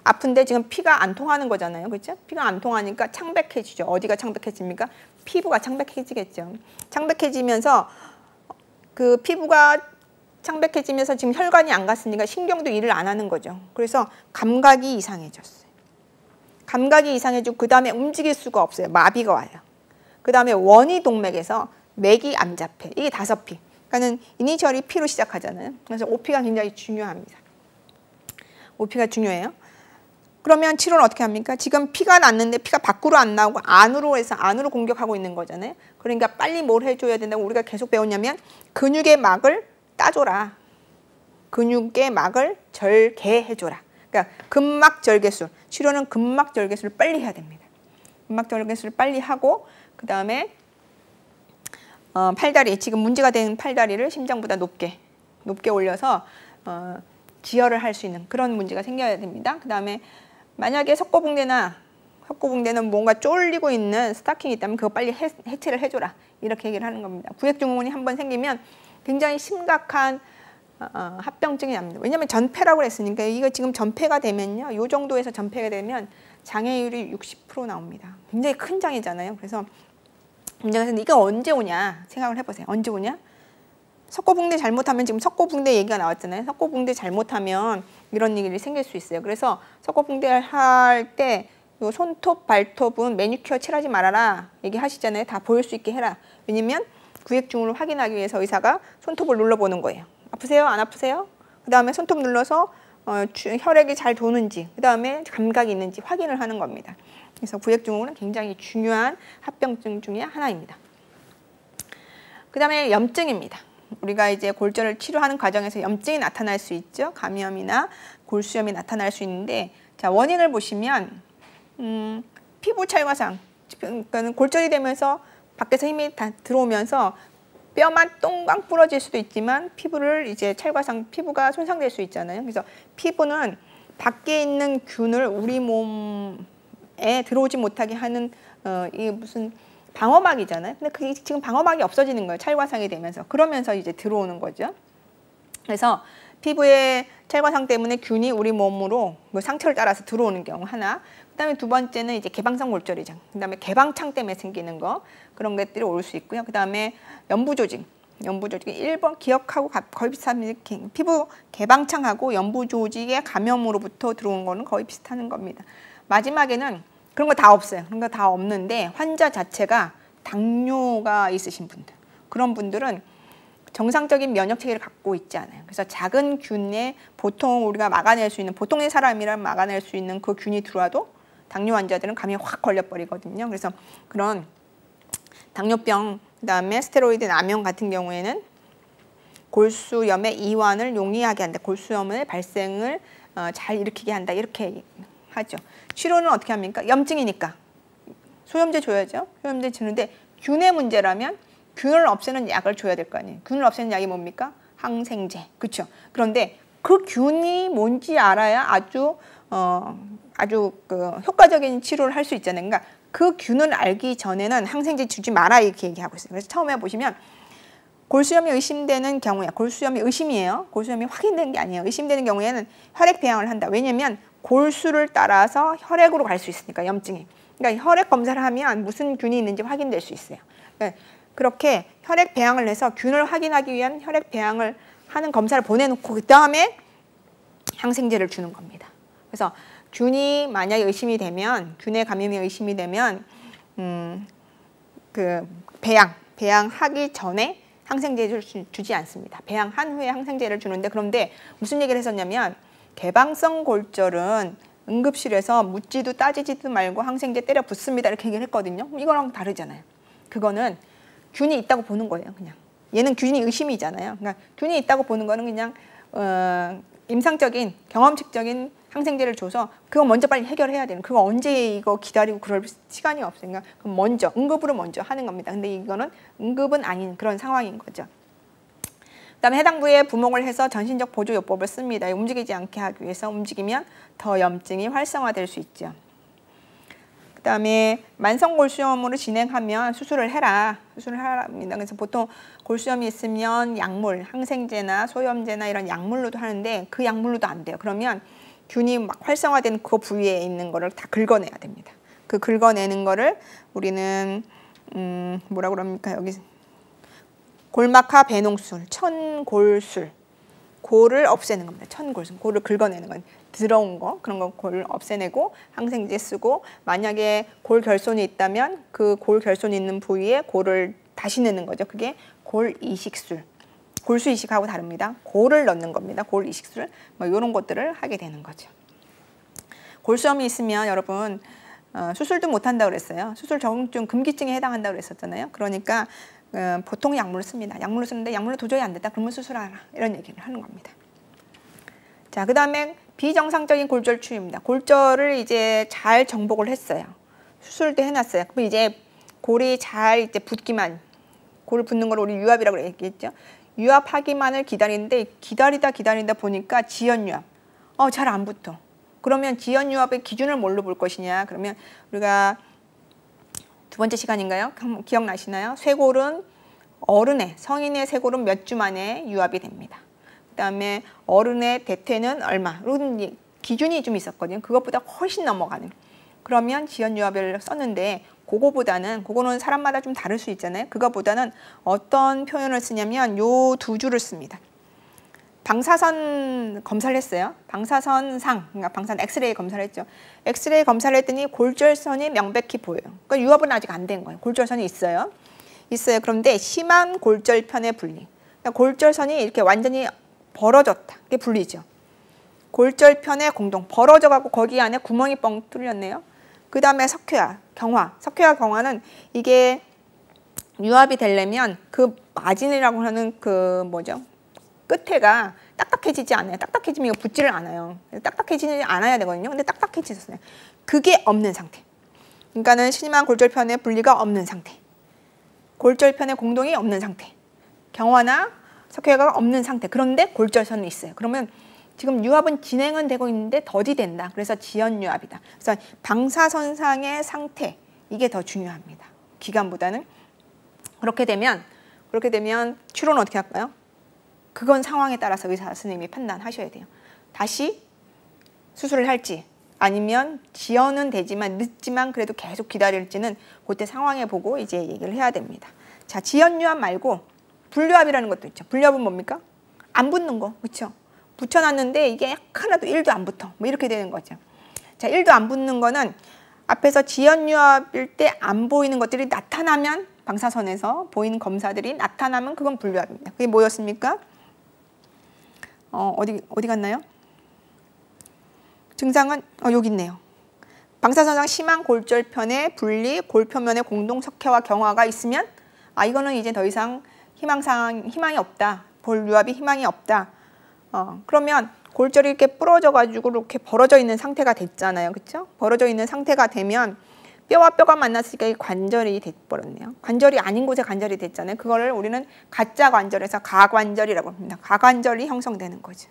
아픈데 지금 피가 안 통하는 거잖아요. 그렇죠? 피가 안 통하니까 창백해지죠. 어디가 창백해집니까? 피부가 창백해지겠죠. 창백해지면서 그 피부가 창백해지면서 지금 혈관이 안 갔으니까 신경도 일을 안 하는 거죠. 그래서 감각이 이상해졌어요. 감각이 이상해지고 그 다음에 움직일 수가 없어요. 마비가 와요. 그 다음에 원위 동맥에서 맥이 안 잡혀. 이게 5P. 그러니까는 이니셜이 P로 시작하잖아요. 그래서 OP가 굉장히 중요합니다. OP가 중요해요. 그러면 치료는 어떻게 합니까? 지금 피가 났는데 피가 밖으로 안 나오고 안으로 해서 안으로 공격하고 있는 거잖아요. 그러니까 빨리 뭘 해줘야 된다고 우리가 계속 배웠냐면 근육의 막을 따줘라. 근육의 막을 절개해줘라. 그러니까 근막절개술. 치료는 근막절개술을 빨리 해야 됩니다. 근막절개술을 빨리 하고 그 다음에 팔다리, 지금 문제가 되는 팔다리를 심장보다 높게 올려서 지혈을 할 수 있는 그런 문제가 생겨야 됩니다. 그 다음에 만약에 석고붕대는 뭔가 쫄리고 있는 스타킹이 있다면 그거 빨리 해체를 해줘라. 이렇게 얘기를 하는 겁니다. 구획증후군이 한번 생기면 굉장히 심각한 합병증이 납니다. 왜냐하면 전폐라고 했으니까 이거 지금 전폐가 되면요. 이 정도에서 전폐가 되면 장애율이 60% 나옵니다. 굉장히 큰 장애잖아요. 그래서 문제가 있는데 이게 언제 오냐 생각을 해보세요. 언제 오냐? 석고붕대 잘못하면 지금 석고붕대 얘기가 나왔잖아요. 석고붕대 잘못하면 이런 일이 생길 수 있어요. 그래서 석고붕대 할 때 요 손톱, 발톱은 매니큐어 칠하지 말아라 얘기하시잖아요. 다 보일 수 있게 해라. 왜냐면 구획증후를 확인하기 위해서 의사가 손톱을 눌러보는 거예요. 아프세요? 안 아프세요? 그 다음에 손톱 눌러서 혈액이 잘 도는지, 그 다음에 감각이 있는지 확인을 하는 겁니다. 그래서 구획증후는 굉장히 중요한 합병증 중에 하나입니다. 그 다음에 염증입니다. 우리가 이제 골절을 치료하는 과정에서 염증이 나타날 수 있죠. 감염이나 골수염이 나타날 수 있는데, 자, 원인을 보시면 피부 찰과상, 그러니까 골절이 되면서 밖에서 힘이 다 들어오면서 뼈만 똥광 부러질 수도 있지만 피부를 이제 찰과상, 피부가 손상될 수 있잖아요. 그래서 피부는 밖에 있는 균을 우리 몸에 들어오지 못하게 하는 이게 무슨 방어막이잖아요. 근데 그게 지금 방어막이 없어지는 거예요. 찰과상이 되면서. 그러면서 이제 들어오는 거죠. 그래서 피부의 찰과상 때문에 균이 우리 몸으로 뭐 상처를 따라서 들어오는 경우 하나. 그다음에 두 번째는 이제 개방성 골절이죠. 그다음에 개방창 때문에 생기는 거 그런 것들이 올 수 있고요. 그다음에 연부조직 1번 기억하고 거의 비슷합니다. 피부 개방창하고 연부조직의 감염으로부터 들어온 거는 거의 비슷한 겁니다. 마지막에는 그런 거 다 없어요. 그런 거 다 없는데 환자 자체가 당뇨가 있으신 분들, 그런 분들은 정상적인 면역 체계를 갖고 있지 않아요. 그래서 작은 균에 보통 우리가 막아낼 수 있는, 보통의 사람이란 막아낼 수 있는 그 균이 들어와도 당뇨 환자들은 감이 확 걸려버리거든요. 그래서 그런 당뇨병, 그다음에 스테로이드 남용 같은 경우에는 골수염의 이완을 용이하게 한다. 골수염의 발생을 잘 일으키게 한다. 이렇게 하죠. 치료는 어떻게 합니까? 염증이니까 소염제 줘야죠. 소염제 주는데 균의 문제라면 균을 없애는 약을 줘야 될 거 아니에요. 균을 없애는 약이 뭡니까? 항생제. 그렇죠? 그런데 그 균이 뭔지 알아야 아주 효과적인 치료를 할 수 있잖아요. 그러니까 그 균을 알기 전에는 항생제 주지 마라 이렇게 얘기하고 있어요. 그래서 처음에 보시면 골수염이 의심되는 경우에, 골수염이 의심이에요. 골수염이 확인된 게 아니에요. 의심되는 경우에는 혈액 배양을 한다. 왜냐면 골수를 따라서 혈액으로 갈 수 있으니까, 염증이. 그러니까 혈액 검사를 하면 무슨 균이 있는지 확인될 수 있어요. 그러니까 그렇게 혈액 배양을 해서 균을 확인하기 위한 혈액 배양을 하는 검사를 보내놓고 그 다음에 항생제를 주는 겁니다. 그래서 균이 만약에 의심이 되면, 균의 감염이 의심이 되면 그 배양하기 전에 항생제를 주지 않습니다. 배양한 후에 항생제를 주는데, 그런데 무슨 얘기를 했었냐면 개방성 골절은 응급실에서 묻지도 따지지도 말고 항생제 때려 붓습니다 이렇게 얘기를 했거든요. 이거랑 다르잖아요. 그거는 균이 있다고 보는 거예요. 그냥 얘는 균이 의심이잖아요. 그러니까 균이 있다고 보는 거는 그냥 임상적인 경험칙적인 항생제를 줘서 그거 먼저 빨리 해결해야 되는, 그거 언제 이거 기다리고 그럴 시간이 없어요. 그러니까 먼저 응급으로 먼저 하는 겁니다. 근데 이거는 응급은 아닌 그런 상황인 거죠. 그다음에 해당 부위에 부목을 해서 전신적 보조요법을 씁니다. 움직이지 않게 하기 위해서. 움직이면 더 염증이 활성화될 수 있죠. 그다음에 만성 골수염으로 진행하면 수술을 해라. 수술을 하랍니다. 그래서 보통 골수염이 있으면 약물, 항생제나 소염제나 이런 약물로도 하는데 그 약물로도 안 돼요. 그러면 균이 막 활성화된 그 부위에 있는 거를 다 긁어내야 됩니다. 그 긁어내는 거를 우리는 뭐라 그럽니까? 여기 골막하 배농술, 천골술, 골을 없애는 겁니다. 천골술, 골을 긁어내는 건 더러운 거, 그런 거 골을 없애내고 항생제 쓰고, 만약에 골 결손이 있다면 그 골 결손이 있는 부위에 골을 다시 넣는 거죠. 그게 골 이식술. 골수 이식하고 다릅니다. 골을 넣는 겁니다. 골 이식술, 뭐 이런 것들을 하게 되는 거죠. 골수염이 있으면 여러분 수술도 못 한다고 그랬어요. 수술 적응증 금기증에 해당한다고 그랬었잖아요. 그러니까 보통 약물을 씁니다. 약물을 쓰는데 약물로 도저히 안 됐다. 그러면 수술하라. 이런 얘기를 하는 겁니다. 자, 그 다음에 비정상적인 골절 추입니다. 골절을 이제 잘 정복을 했어요. 수술도 해놨어요. 그럼 이제 골이 잘 이제 붓기만, 골을 붓는 걸 우리 유압이라고 얘기했죠. 유압하기만을 기다리는데 기다리다 보니까 지연유압. 잘 안 붙어. 그러면 지연유압의 기준을 뭘로 볼 것이냐. 그러면 우리가 두 번째 시간인가요? 기억나시나요? 쇄골은 성인의 쇄골은 몇 주 만에 유압이 됩니다. 그다음에 어른의 대퇴는 얼마. 이런 기준이 좀 있었거든요. 그것보다 훨씬 넘어가는. 그러면 지연유압을 썼는데 그거는 사람마다 좀 다를 수 있잖아요. 그거보다는 어떤 표현을 쓰냐면 요 두 줄을 씁니다. 방사선 검사를 했어요. 방사선상, 그러니까 방사선 엑스레이 검사를 했죠. 엑스레이 검사를 했더니 골절선이 명백히 보여요. 그러니까 유압은 아직 안 된 거예요. 골절선이 있어요. 그런데 심한 골절편의 분리. 그러니까 골절선이 이렇게 완전히 벌어졌다. 그게 분리죠. 골절편의 공동, 벌어져가고 거기 안에 구멍이 뻥 뚫렸네요. 그 다음에 석회화, 경화는 이게 유압이 되려면 그 마진이라고 하는 끝에가 딱딱해지지 않아요. 딱딱해지면 이거 붙지를 않아요. 딱딱해지지 않아야 되거든요. 근데 딱딱해졌어요. 그게 없는 상태. 그러니까는 심한 골절편의 분리가 없는 상태. 골절편의 공동이 없는 상태. 경화나 석회화가 없는 상태. 그런데 골절선은 있어요. 그러면 지금 유압은 진행은 되고 있는데 더디된다. 그래서 지연유압이다. 그래서 방사선상의 상태, 이게 더 중요합니다. 기간보다는. 그렇게 되면 치료는 어떻게 할까요? 그건 상황에 따라서 의사 선생님이 판단하셔야 돼요. 다시 수술을 할지 아니면 지연은 되지만 늦지만 그래도 계속 기다릴지는 그때 상황에 보고 이제 얘기를 해야 됩니다. 자, 지연유압 말고 불유압이라는 것도 있죠. 불유압은 뭡니까? 안 붙는 거, 그렇죠? 붙여놨는데 이게 하나도 1도 안 붙어. 뭐 이렇게 되는 거죠. 자, 1도 안 붙는 거는 앞에서 지연유압일 때 안 보이는 것들이 나타나면, 방사선에서 보이는 검사들이 나타나면 그건 불유압입니다. 그게 뭐였습니까? 어디 갔나요? 증상은 여기 있네요. 방사선상 심한 골절편의 분리, 골표면의 공동 석회와 경화가 있으면 이거는 이제 더 이상 희망이 없다. 볼유압이 희망이 없다. 그러면 골절이 이렇게 부러져가지고 이렇게 벌어져 있는 상태가 됐잖아요. 그렇죠? 벌어져 있는 상태가 되면 뼈와 뼈가 만났으니까 관절이 돼버렸네요. 관절이 아닌 곳에 관절이 됐잖아요. 그거를 우리는 가짜 관절에서 가관절이라고 합니다. 가관절이 형성되는 거죠.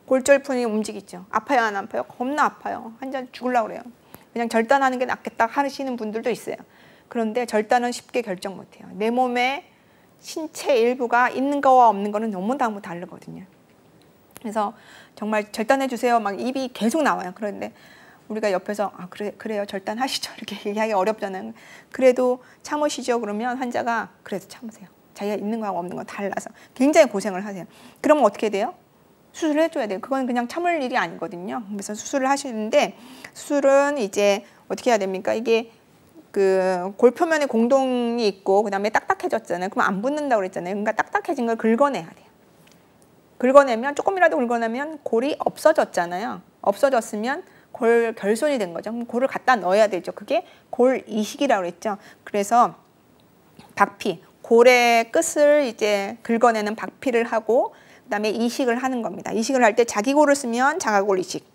골절편이 움직이죠. 아파요, 안 아파요? 겁나 아파요. 환자 죽으려고 그래요. 그냥 절단하는 게 낫겠다 하시는 분들도 있어요. 그런데 절단은 쉽게 결정 못해요. 내 몸에 신체 일부가 있는 거와 없는 거는 너무 다르거든요. 그래서 정말 절단해 주세요. 막 입이 계속 나와요. 그런데 우리가 옆에서 그래요. 절단하시죠. 이렇게 얘기하기 어렵잖아요. 그래도 참으시죠. 그러면 환자가 그래도 참으세요. 자기가 있는 거하고 없는 거 달라서 굉장히 고생을 하세요. 그러면 어떻게 돼요? 수술을 해줘야 돼요. 그건 그냥 참을 일이 아니거든요. 그래서 수술을 하시는데 수술은 이제 어떻게 해야 됩니까? 이게 그 골표면에 공동이 있고 그다음에 딱딱해졌잖아요. 그럼 안 붙는다고 그랬잖아요. 그러니까 딱딱해진 걸 긁어내야 돼요. 긁어내면 조금이라도 긁어내면 골이 없어졌잖아요. 없어졌으면 골 결손이 된 거죠. 그럼 골을 갖다 넣어야 되죠. 그게 골 이식이라고 그랬죠. 그래서 박피, 골의 끝을 이제 긁어내는 박피를 하고 그다음에 이식을 하는 겁니다. 이식을 할 때 자기 골을 쓰면 자가골 이식,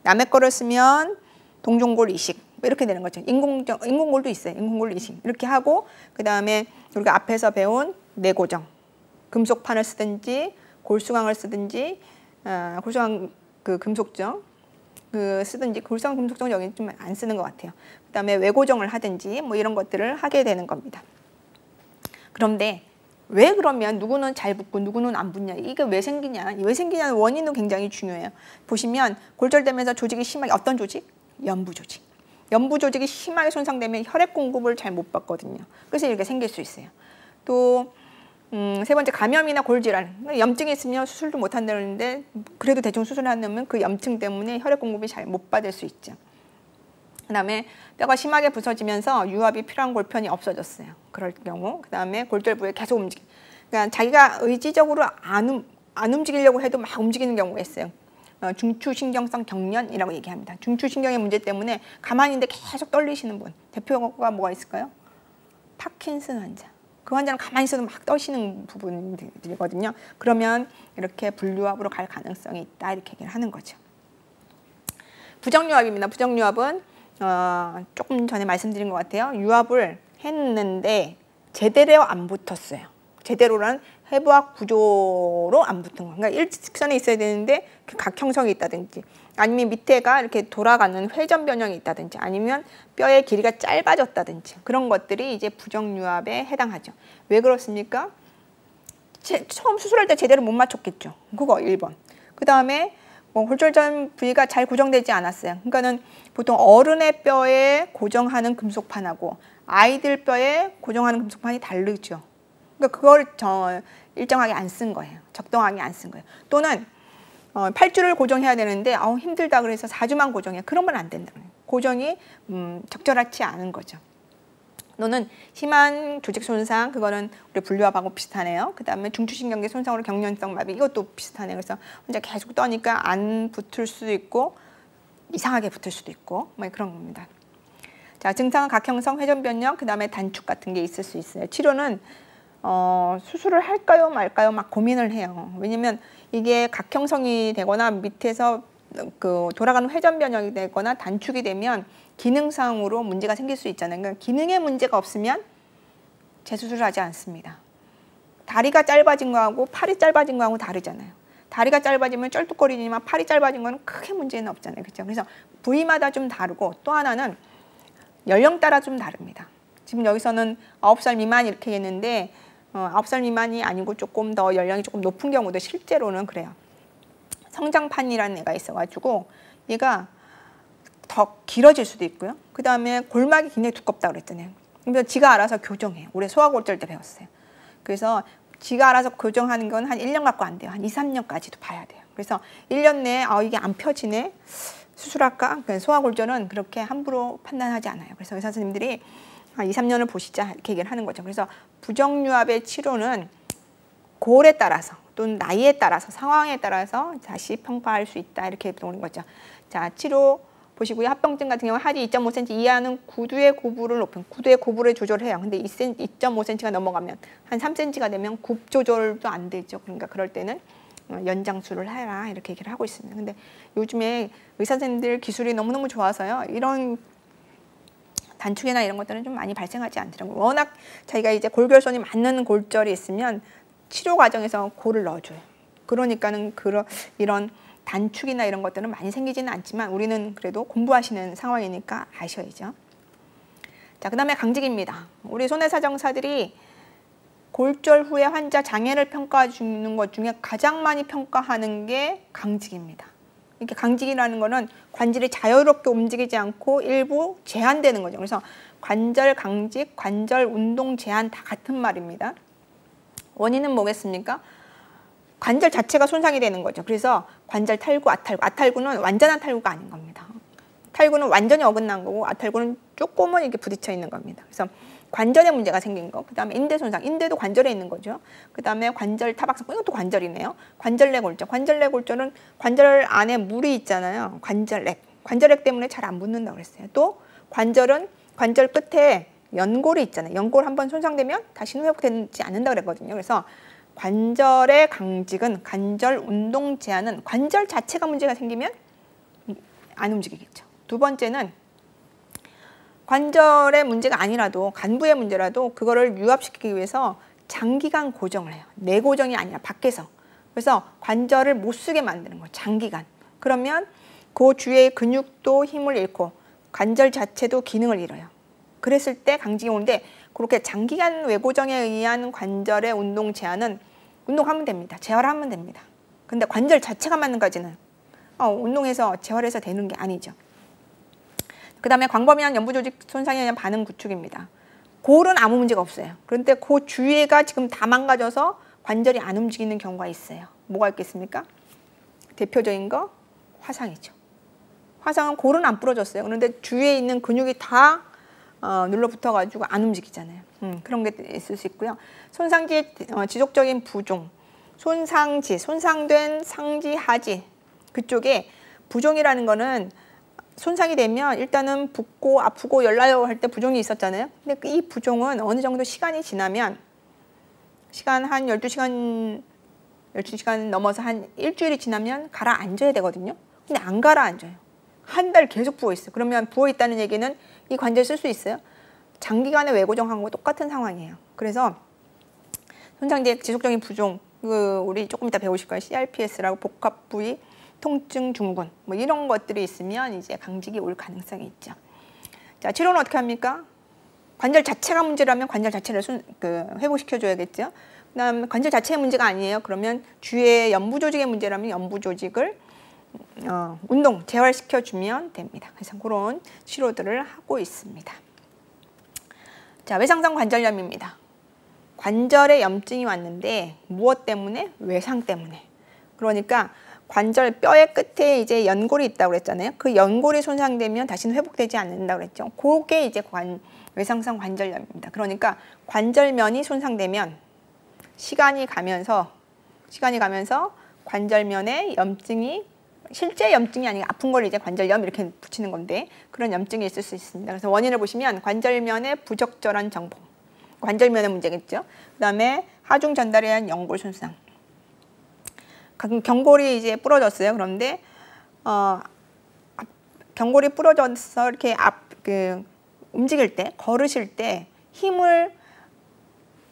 남의 거를 쓰면 동종골 이식 이렇게 되는 거죠. 인공골도 있어요. 인공골 이식 이렇게 하고 그다음에 우리가 앞에서 배운 내고정, 금속판을 쓰든지 골수광을 쓰든지 골수광 그 금속정 그 쓰든지 골수광 금속정 여기 좀 안 쓰는 것 같아요. 그다음에 외고정을 하든지 뭐 이런 것들을 하게 되는 겁니다. 그런데 왜 그러면 누구는 잘 붙고 누구는 안 붙냐? 이게 왜 생기냐? 왜 생기냐는 원인도 굉장히 중요해요. 보시면 골절되면서 조직이 심하게 어떤 조직? 연부 조직. 연부 조직이 심하게 손상되면 혈액 공급을 잘 못 받거든요. 그래서 이렇게 생길 수 있어요. 또 세 번째 감염이나 골질환. 염증이 있으면 수술도 못 한다는데 그래도 대충 수술하면 그 염증 때문에 혈액 공급이 잘 못 받을 수 있죠. 그다음에 뼈가 심하게 부서지면서 유압이 필요한 골편이 없어졌어요. 그럴 경우 그다음에 골절 부위에 계속 움직이. 그러니까 자기가 의지적으로 안 움직이려고 해도 막 움직이는 경우가 있어요. 중추신경성 경련이라고 얘기합니다. 중추신경의 문제 때문에 가만히 있는데 계속 떨리시는 분. 대표가 뭐가 있을까요? 파킨슨 환자. 그 환자는 가만히 있어도 막 떠시는 부분들이거든요. 그러면 이렇게 불유압으로 갈 가능성이 있다 이렇게 얘기를 하는 거죠. 부정유압입니다. 부정유압은 조금 전에 말씀드린 것 같아요. 유압을 했는데 제대로 안 붙었어요. 제대로란 해부학 구조로 안 붙은 거. 그러니까 일직선에 있어야 되는데 그 각형성이 있다든지 아니면 밑에가 이렇게 돌아가는 회전 변형이 있다든지 아니면 뼈의 길이가 짧아졌다든지 그런 것들이 이제 부정유압에 해당하죠. 왜 그렇습니까? 처음 수술할 때 제대로 못 맞췄겠죠. 그거 1번. 그 다음에 골절전 부위가 잘 고정되지 않았어요. 그러니까는 보통 어른의 뼈에 고정하는 금속판하고 아이들 뼈에 고정하는 금속판이 다르죠. 그러니까 그걸 일정하게 안 쓴 거예요. 적당하게 안 쓴 거예요. 또는 8주를 고정해야 되는데 힘들다 그래서 4주만 고정해. 그러면 안 된다. 고정이 적절하지 않은 거죠. 또는 심한 조직 손상, 그거는 우리 분류압하고 비슷하네요. 그 다음에 중추신경계 손상으로 경련성 마비, 이것도 비슷하네요. 그래서 혼자 계속 떠니까 안 붙을 수도 있고 이상하게 붙을 수도 있고 뭐 그런 겁니다. 자, 증상은 각형성, 회전변형, 그 다음에 단축 같은 게 있을 수 있어요. 치료는 수술을 할까요 말까요 막 고민을 해요. 왜냐면 이게 각형성이 되거나 밑에서 그 돌아가는 회전 변형이 되거나 단축이 되면 기능상으로 문제가 생길 수 있잖아요. 그러니까 기능에 문제가 없으면 재수술을 하지 않습니다. 다리가 짧아진 거하고 팔이 짧아진 거하고 다르잖아요. 다리가 짧아지면 쩔뚝거리지만 팔이 짧아진 거는 크게 문제는 없잖아요. 그렇죠? 그래서 부위마다 좀 다르고 또 하나는 연령 따라 좀 다릅니다. 지금 여기서는 9살 미만 이렇게 했는데 9살 미만이 아니고 조금 더 연령이 조금 높은 경우도 실제로는 그래요. 성장판이라는 애가 있어가지고 얘가 더 길어질 수도 있고요. 그 다음에 골막이 굉장히 두껍다고 그랬잖아요. 그래서 지가 알아서 교정해요. 우리 소아골절 때 배웠어요. 그래서 지가 알아서 교정하는 건 한 1년 갖고 안 돼요. 한 2, 3년까지도 봐야 돼요. 그래서 1년 내에 이게 안 펴지네? 수술할까? 그러니까 소아골절은 그렇게 함부로 판단하지 않아요. 그래서 의사 선생님들이 2, 3년을 보시자 이렇게 얘기를 하는 거죠. 그래서 부정유압의 치료는 골에 따라서 또는 나이에 따라서 상황에 따라서 다시 평가할 수 있다 이렇게 보는 거죠. 자, 치료 보시고요. 합병증 같은 경우 하지 2.5cm 이하는 구두의 고부를 높인 구두의 고부를 조절해요. 근데 2.5cm가 넘어가면 한 3cm가 되면 굽 조절도 안 되죠. 그러니까 그럴 때는 연장술을 해라 이렇게 얘기를 하고 있습니다. 근데 요즘에 의사 선생님들 기술이 너무너무 좋아서요. 이런 단축이나 이런 것들은 좀 많이 발생하지 않더라고요. 워낙 자기가 이제 골결손이 맞는 골절이 있으면 치료 과정에서 골을 넣어줘요. 그러니까는 이런 단축이나 이런 것들은 많이 생기지는 않지만 우리는 그래도 공부하시는 상황이니까 아셔야죠. 자, 그 다음에 강직입니다. 우리 손해사정사들이 골절 후에 환자 장애를 평가해 주는 것 중에 가장 많이 평가하는 게 강직입니다. 이렇게 강직이라는 거는 관절이 자유롭게 움직이지 않고 일부 제한되는 거죠. 그래서 관절 강직, 관절 운동 제한 다 같은 말입니다. 원인은 뭐겠습니까? 관절 자체가 손상이 되는 거죠. 그래서 관절 탈구, 아탈구. 아탈구는 완전한 탈구가 아닌 겁니다. 탈구는 완전히 어긋난 거고 아탈구는 조금은 이렇게 부딪혀 있는 겁니다. 그래서 관절에 문제가 생긴 거, 그 다음에 인대 손상, 인대도 관절에 있는 거죠. 그 다음에 관절 타박상, 이것도 관절이네요. 관절내 골절, 관절내 골절은 관절 안에 물이 있잖아요. 관절액 때문에 잘 안 붙는다고 그랬어요. 또 관절은 관절 끝에 연골이 있잖아요. 연골 한번 손상되면 다시는 회복되지 않는다고 그랬거든요. 그래서 관절의 강직은, 관절 운동 제한은 관절 자체가 문제가 생기면 안 움직이겠죠. 두 번째는 관절의 문제가 아니라도 간부의 문제라도 그거를 유압시키기 위해서 장기간 고정을 해요. 내고정이 아니라 밖에서. 그래서 관절을 못 쓰게 만드는 거예요. 장기간. 그러면 그 주위의 근육도 힘을 잃고 관절 자체도 기능을 잃어요. 그랬을 때 강직이 오는데 그렇게 장기간 외고정에 의한 관절의 운동 제한은 운동하면 됩니다. 재활하면 됩니다. 근데 관절 자체가 맞는 까지는 운동해서 재활해서 되는 게 아니죠. 그 다음에 광범위한 연부조직 손상에 의한 반응 구축입니다. 골은 아무 문제가 없어요. 그런데 그 주위가 지금 다 망가져서 관절이 안 움직이는 경우가 있어요. 뭐가 있겠습니까? 대표적인 거 화상이죠. 화상은 골은 안 부러졌어요. 그런데 주위에 있는 근육이 다 눌러붙어가지고 안 움직이잖아요. 그런 게 있을 수 있고요. 손상지의 지속적인 부종, 손상된 상지, 하지 그쪽에 부종이라는 거는 손상이 되면 일단은 붓고 아프고 열나요 할 때 부종이 있었잖아요. 근데 이 부종은 어느 정도 시간이 지나면 시간 한 12시간 넘어서 한 일주일이 지나면 가라앉아야 되거든요. 근데 안 가라앉아요. 한 달 계속 부어있어요. 그러면 부어있다는 얘기는 이 관절 쓸 수 있어요? 장기간에 외고정한 거 똑같은 상황이에요. 그래서 손상지의 지속적인 부종, 우리 조금 이따 배우실 거예요. CRPS라고 복합부위 통증 증후군 뭐 이런 것들이 있으면 이제 강직이 올 가능성이 있죠. 자, 치료는 어떻게 합니까? 관절 자체가 문제라면 관절 자체를 회복시켜줘야겠죠. 그다음 관절 자체의 문제가 아니에요. 그러면 주위의 연부 조직의 문제라면 연부 조직을 운동 재활시켜주면 됩니다. 그래서 그런 치료들을 하고 있습니다. 자, 외상성 관절염입니다. 관절에 염증이 왔는데 무엇 때문에? 외상 때문에. 그러니까 관절 뼈의 끝에 이제 연골이 있다고 그랬잖아요. 그 연골이 손상되면 다시는 회복되지 않는다고 그랬죠. 그게 이제 외상성 관절염입니다. 그러니까 관절면이 손상되면 시간이 가면서 관절면에 염증이 실제 염증이 아니라 아픈 걸 이제 관절염 이렇게 붙이는 건데 그런 염증이 있을 수 있습니다. 그래서 원인을 보시면 관절면의 부적절한 정보, 관절면의 문제겠죠. 그다음에 하중 전달에 의한 연골 손상. 경골이 이제 부러졌어요. 그런데 경골이 부러져서 이렇게 움직일 때, 걸으실 때 힘을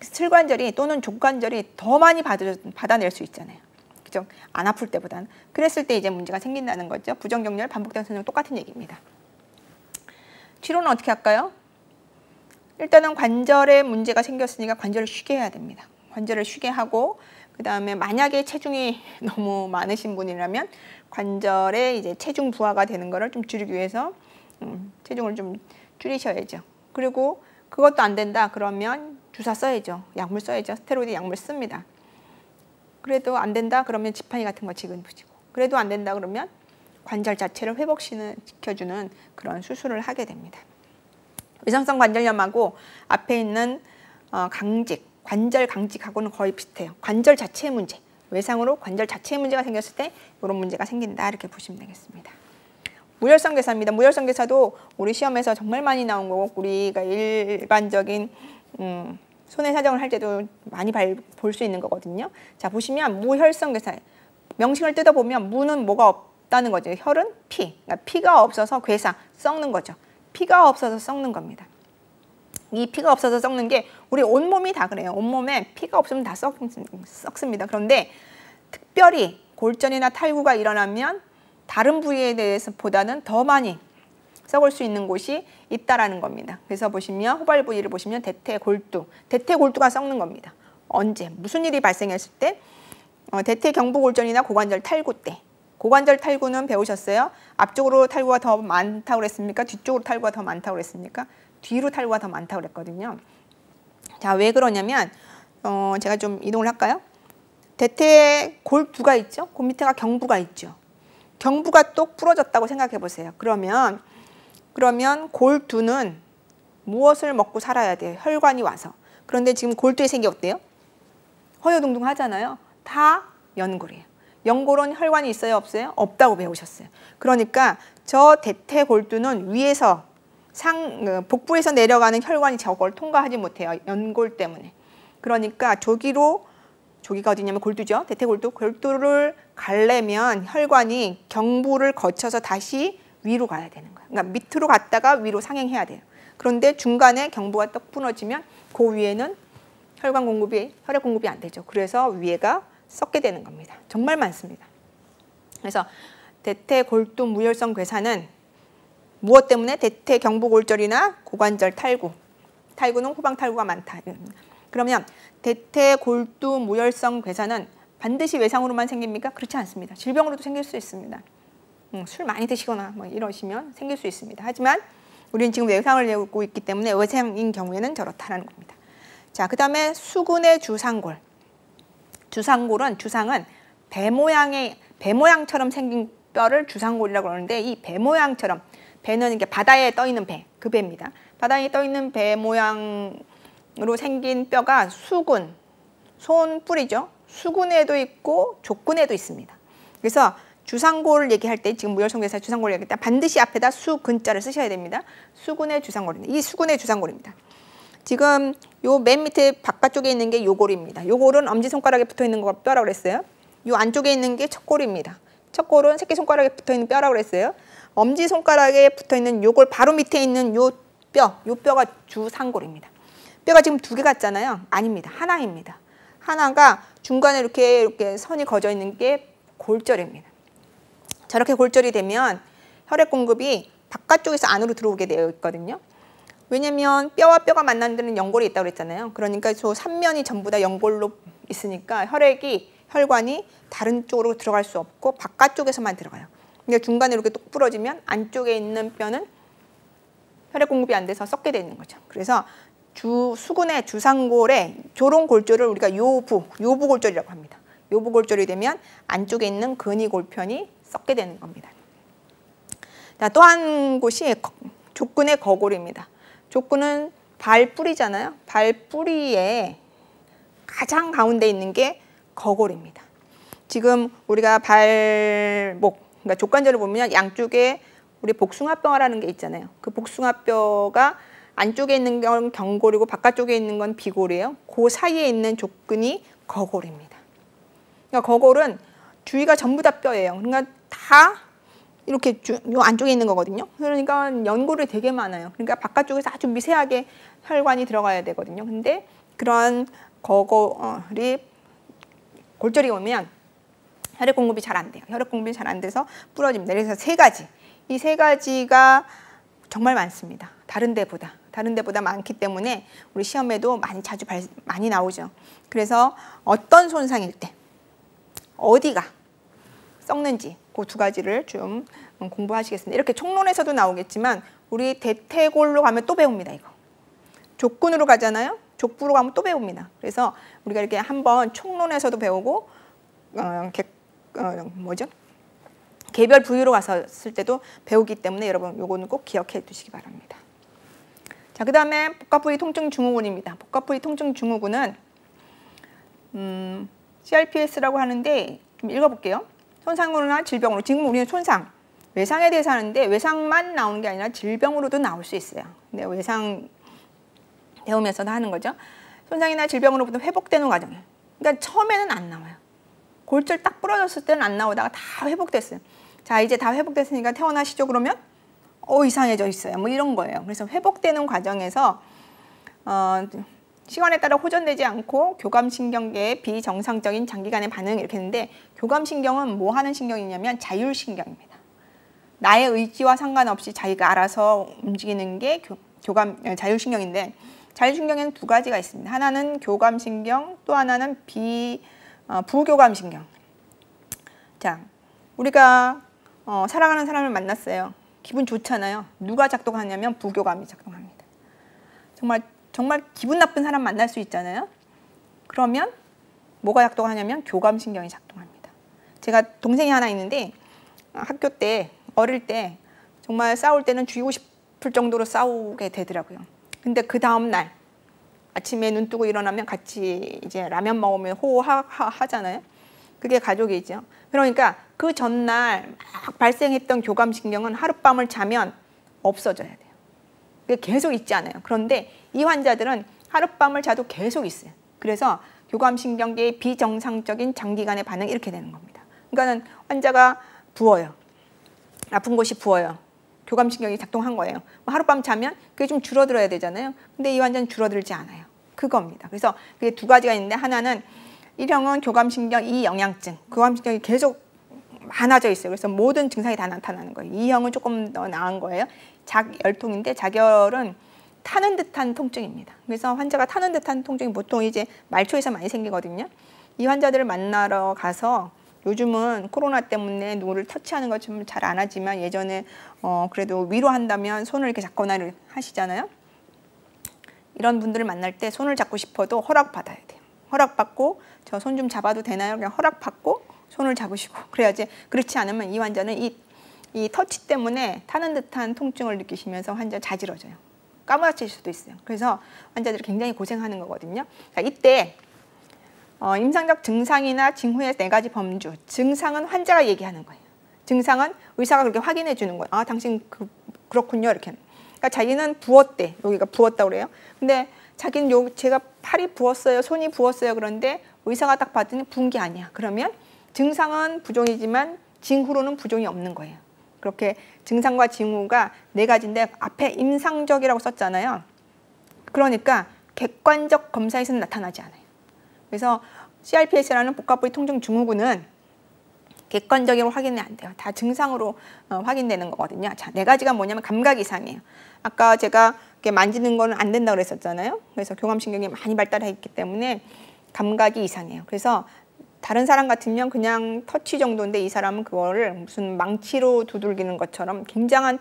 슬관절이 또는 족관절이 더 많이 받아낼 수 있잖아요. 그죠? 안 아플 때보다는. 그랬을 때 이제 문제가 생긴다는 거죠. 부정경련, 반복된 손상 똑같은 얘기입니다. 치료는 어떻게 할까요? 일단은 관절에 문제가 생겼으니까 관절을 쉬게 해야 됩니다. 관절을 쉬게 하고 그 다음에 만약에 체중이 너무 많으신 분이라면 관절에 이제 체중 부하가 되는 거를 좀 줄이기 위해서 체중을 좀 줄이셔야죠. 그리고 그것도 안 된다 그러면 주사 써야죠. 약물 써야죠. 스테로이드 약물 씁니다. 그래도 안 된다 그러면 지팡이 같은 거 지근부지고 그래도 안 된다 그러면 관절 자체를 회복시켜주는 그런 수술을 하게 됩니다. 외상성 관절염하고 앞에 있는 관절 강직하고는 거의 비슷해요. 관절 자체의 문제, 외상으로 관절 자체의 문제가 생겼을 때 이런 문제가 생긴다 이렇게 보시면 되겠습니다. 무혈성 괴사입니다. 무혈성 괴사도 우리 시험에서 정말 많이 나온 거고 우리가 일반적인 손해사정을 할 때도 많이 볼 수 있는 거거든요. 자, 보시면 무혈성 괴사 명칭을 뜯어보면 무는 뭐가 없다는 거죠. 혈은 피, 그러니까 피가 없어서 괴사, 썩는 거죠. 피가 없어서 썩는 겁니다. 이 피가 없어서 썩는 게 우리 온몸이 다 그래요. 온몸에 피가 없으면 다 썩습니다. 그런데 특별히 골전이나 탈구가 일어나면 다른 부위에 대해서 보다는 더 많이 썩을 수 있는 곳이 있다라는 겁니다. 그래서 보시면 호발 부위를 보시면 대퇴골두가 썩는 겁니다. 언제? 무슨 일이 발생했을 때? 대퇴경부골전이나 고관절 탈구 때. 고관절 탈구는 배우셨어요? 앞쪽으로 탈구가 더 많다고 그랬습니까? 뒤쪽으로 탈구가 더 많다고 그랬습니까? 뒤로 탈구가 더 많다고 그랬거든요. 자, 왜 그러냐면 제가 좀 이동을 할까요? 대퇴골두가 있죠? 그 밑에가 경부가 있죠. 경부가 또 부러졌다고 생각해 보세요. 그러면 그러면 골두는 무엇을 먹고 살아야 돼요? 혈관이 와서. 그런데 지금 골두의 색이 어때요? 허여둥둥하잖아요. 다 연골이에요. 연골은 혈관이 있어요? 없어요? 없다고 배우셨어요. 그러니까 저 대퇴골두는 위에서 복부에서 내려가는 혈관이 저걸 통과하지 못해요. 연골 때문에. 그러니까 조기가 어디냐면 골두죠. 골두를 가려면 혈관이 경부를 거쳐서 다시 위로 가야 되는 거예요. 그러니까 밑으로 갔다가 위로 상행해야 돼요. 그런데 중간에 경부가 떡 부러지면 그 위에는 혈액 공급이 안 되죠. 그래서 위에가 썩게 되는 겁니다. 정말 많습니다. 그래서 대퇴골두 무혈성 괴사는 무엇 때문에? 대퇴경부골절이나 고관절 탈구. 탈구는 후방 탈구가 많다. 그러면 대퇴골두 무혈성 괴사는 반드시 외상으로만 생깁니까? 그렇지 않습니다. 질병으로도 생길 수 있습니다. 술 많이 드시거나 뭐 이러시면 생길 수 있습니다. 하지만 우리는 지금 외상을 내고 있기 때문에 외상인 경우에는 저렇다는 겁니다. 자, 그 다음에 수근의 주상골. 주상은 배 모양처럼 생긴 뼈를 주상골이라고 그러는데, 이 배 모양처럼, 배는 이게 바다에 떠 있는 배, 그 배입니다. 바다에 떠 있는 배 모양으로 생긴 뼈가 수근, 손뿔이죠. 수근에도 있고 족근에도 있습니다. 그래서 주상골을 얘기할 때, 지금 무혈성괴사 주상골을 얘기할 때 반드시 앞에다 수근자를 쓰셔야 됩니다. 수근의 주상골입니다. 이 수근의 주상골입니다. 지금 요 맨 밑에 바깥쪽에 있는 게 요골입니다. 요골은 엄지손가락에 붙어 있는 거 뼈라고 그랬어요. 요 안쪽에 있는 게 척골입니다. 척골은 새끼손가락에 붙어 있는 뼈라고 그랬어요. 엄지손가락에 붙어 있는 요골 바로 밑에 있는 요 뼈가 주상골입니다. 뼈가 지금 두 개 같잖아요. 아닙니다. 하나입니다. 하나가 중간에 이렇게 선이 거져 있는 게 골절입니다. 저렇게 골절이 되면 혈액 공급이 바깥쪽에서 안으로 들어오게 되어 있거든요. 왜냐면 뼈와 뼈가 만나는 데는 연골이 있다고 그랬잖아요. 그러니까 저 3면이 전부 다 연골로 있으니까 혈관이 다른 쪽으로 들어갈 수 없고 바깥쪽에서만 들어가요. 그러니까 중간에 이렇게 똑 부러지면 안쪽에 있는 뼈는 혈액 공급이 안 돼서 썩게 되는 거죠. 그래서 수근의 주상골에 저런 골절을 우리가 요부골절이라고 합니다. 요부골절이 되면 안쪽에 있는 근위골편이 썩게 되는 겁니다. 또 한 곳이 족근의 거골입니다. 족근은 발뿌리잖아요. 발뿌리에 가장 가운데 있는 게 거골입니다. 지금 우리가 그러니까 족관절을 보면 양쪽에 우리 복숭아뼈라는 게 있잖아요. 그 복숭아뼈가 안쪽에 있는 건 경골이고 바깥쪽에 있는 건 비골이에요. 그 사이에 있는 족근이 거골입니다. 그러니까 거골은 주위가 전부 다 뼈예요. 그러니까 다 이렇게 요 안쪽에 있는 거거든요. 그러니까 연골이 되게 많아요. 그러니까 바깥쪽에서 아주 미세하게 혈관이 들어가야 되거든요. 근데 그런 거골이 골절이 오면 혈액 공급이 잘 안 돼요. 혈액 공급이 잘 안 돼서 부러집니다. 그래서 이 세 가지가 정말 많습니다. 다른 데보다 많기 때문에 우리 시험에도 많이 나오죠. 그래서 어떤 손상일 때 어디가 썩는지 그 두 가지를 좀 공부하시겠습니다. 이렇게 총론에서도 나오겠지만 우리 대퇴골로 가면 또 배웁니다. 이거 족근으로 가잖아요. 족부로 가면 또 배웁니다. 그래서 우리가 이렇게 한번 총론에서도 배우고 개별 부위로 갔을 때도 배우기 때문에 여러분 요거는 꼭 기억해 두시기 바랍니다. 자, 그 다음에 복합부위 통증 증후군입니다. 복합부위 통증 증후군은 CRPS라고 하는데 좀 읽어볼게요. 손상으로나 질병으로. 지금 우리는 외상에 대해서 하는데 외상만 나오는 게 아니라 질병으로도 나올 수 있어요. 근데 외상 배우면서도 하는 거죠. 손상이나 질병으로부터 회복되는 과정. 그러니까 처음에는 안 나와요. 골절 딱 부러졌을 때는 안 나오다가 다 회복됐어요. 자, 이제 다 회복됐으니까 퇴원하시죠. 그러면 이상해져 있어요. 뭐 이런 거예요. 그래서 회복되는 과정에서 시간에 따라 호전되지 않고 교감신경계의 비정상적인 장기간의 반응 이렇게 했는데, 교감신경은 뭐 하는 신경이냐면 자율신경입니다. 나의 의지와 상관없이 자기가 알아서 움직이는 게 자율신경인데, 자율신경에는 두 가지가 있습니다. 하나는 교감신경, 또 하나는 부교감신경. 자, 우리가 사랑하는 사람을 만났어요. 기분 좋잖아요. 누가 작동하냐면 부교감이 작동합니다. 정말 기분 나쁜 사람 만날 수 있잖아요. 그러면 뭐가 작동하냐면 교감신경이 작동합니다. 제가 동생이 하나 있는데 학교 때 어릴 때 정말 싸울 때는 죽이고 아플 정도로 싸우게 되더라고요. 근데 그 다음 날 아침에 눈 뜨고 일어나면 같이 이제 라면 먹으면 호호하잖아요. 그게 가족이죠. 그러니까 그 전날 막 발생했던 교감신경은 하룻밤을 자면 없어져야 돼요. 그게 계속 있지 않아요. 그런데 이 환자들은 하룻밤을 자도 계속 있어요. 그래서 교감신경계의 비정상적인 장기간의 반응이 이렇게 되는 겁니다. 그러니까는 환자가 부어요. 아픈 곳이 부어요. 교감신경이 작동한 거예요. 하룻밤 자면 그게 좀 줄어들어야 되잖아요. 근데 이 환자는 줄어들지 않아요. 그겁니다. 그래서 그게 두 가지가 있는데 하나는 1형은 교감신경 이영양증. 교감신경이 계속 많아져 있어요. 그래서 모든 증상이 다 나타나는 거예요. 2형은 조금 더 나은 거예요. 작열통인데 작열은 타는 듯한 통증입니다. 그래서 환자가 타는 듯한 통증이 보통 이제 말초에서 많이 생기거든요. 이 환자들을 만나러 가서 요즘은 코로나 때문에 누구를 터치하는 것 좀 잘 안 하지만 예전에 그래도 위로한다면 손을 이렇게 잡거나 하시잖아요. 이런 분들을 만날 때 손을 잡고 싶어도 허락받아야 돼요. 허락받고 저 손 좀 잡아도 되나요? 그냥 허락받고 손을 잡으시고 그래야지. 그렇지 않으면 이 환자는 이 터치 때문에 타는 듯한 통증을 느끼시면서 환자 자지러져요. 까무라칠 수도 있어요. 그래서 환자들이 굉장히 고생하는 거거든요. 자, 이때 임상적 증상이나 징후의 4가지 범주. 증상은 환자가 얘기하는 거예요. 증상은 의사가 그렇게 확인해 주는 거예요. 아, 당신 그렇군요. 이렇게. 그러니까 자기는 부었대. 여기가 부었다고 그래요. 근데 자기는 제가 팔이 부었어요. 손이 부었어요. 그런데 의사가 딱 봤더니 부은 게 아니야. 그러면 증상은 부종이지만 징후로는 부종이 없는 거예요. 그렇게 증상과 징후가 4가지인데 앞에 임상적이라고 썼잖아요. 그러니까 객관적 검사에서는 나타나지 않아요. 그래서 CRPS라는 복합부위 통증 증후군은 객관적으로 확인이 안 돼요. 다 증상으로 확인되는 거거든요. 자, 4가지가 뭐냐면 감각 이상이에요. 아까 제가 이렇게 만지는 거는 안 된다고 그랬었잖아요. 그래서 교감신경이 많이 발달해 있기 때문에 감각이 이상해요. 그래서 다른 사람 같으면 그냥 터치 정도인데 이 사람은 그거를 무슨 망치로 두들기는 것처럼 굉장한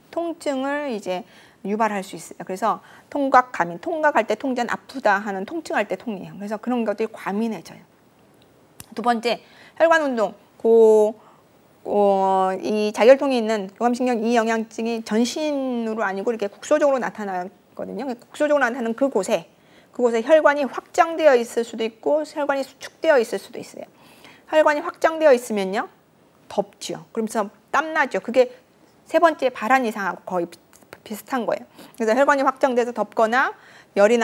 통증을 이제 유발할 수 있어요. 그래서 통각, 과민, 통각할 때 통증은 아프다 하는 통증할 때 통이에요. 그래서 그런 것들이 과민해져요. 두 번째, 혈관 운동. 이 자결통이 있는 교감신경 이영양증이 전신으로 아니고 이렇게 국소적으로 나타나거든요. 국소적으로 나타나는 그곳에 혈관이 확장되어 있을 수도 있고 혈관이 수축되어 있을 수도 있어요. 혈관이 확장되어 있으면요 덥죠. 그러면서 땀나죠. 그게 3번째 발한 이상하고 거의 비슷한 거예요. 그래서 혈관이 확장돼서 덥거나 열이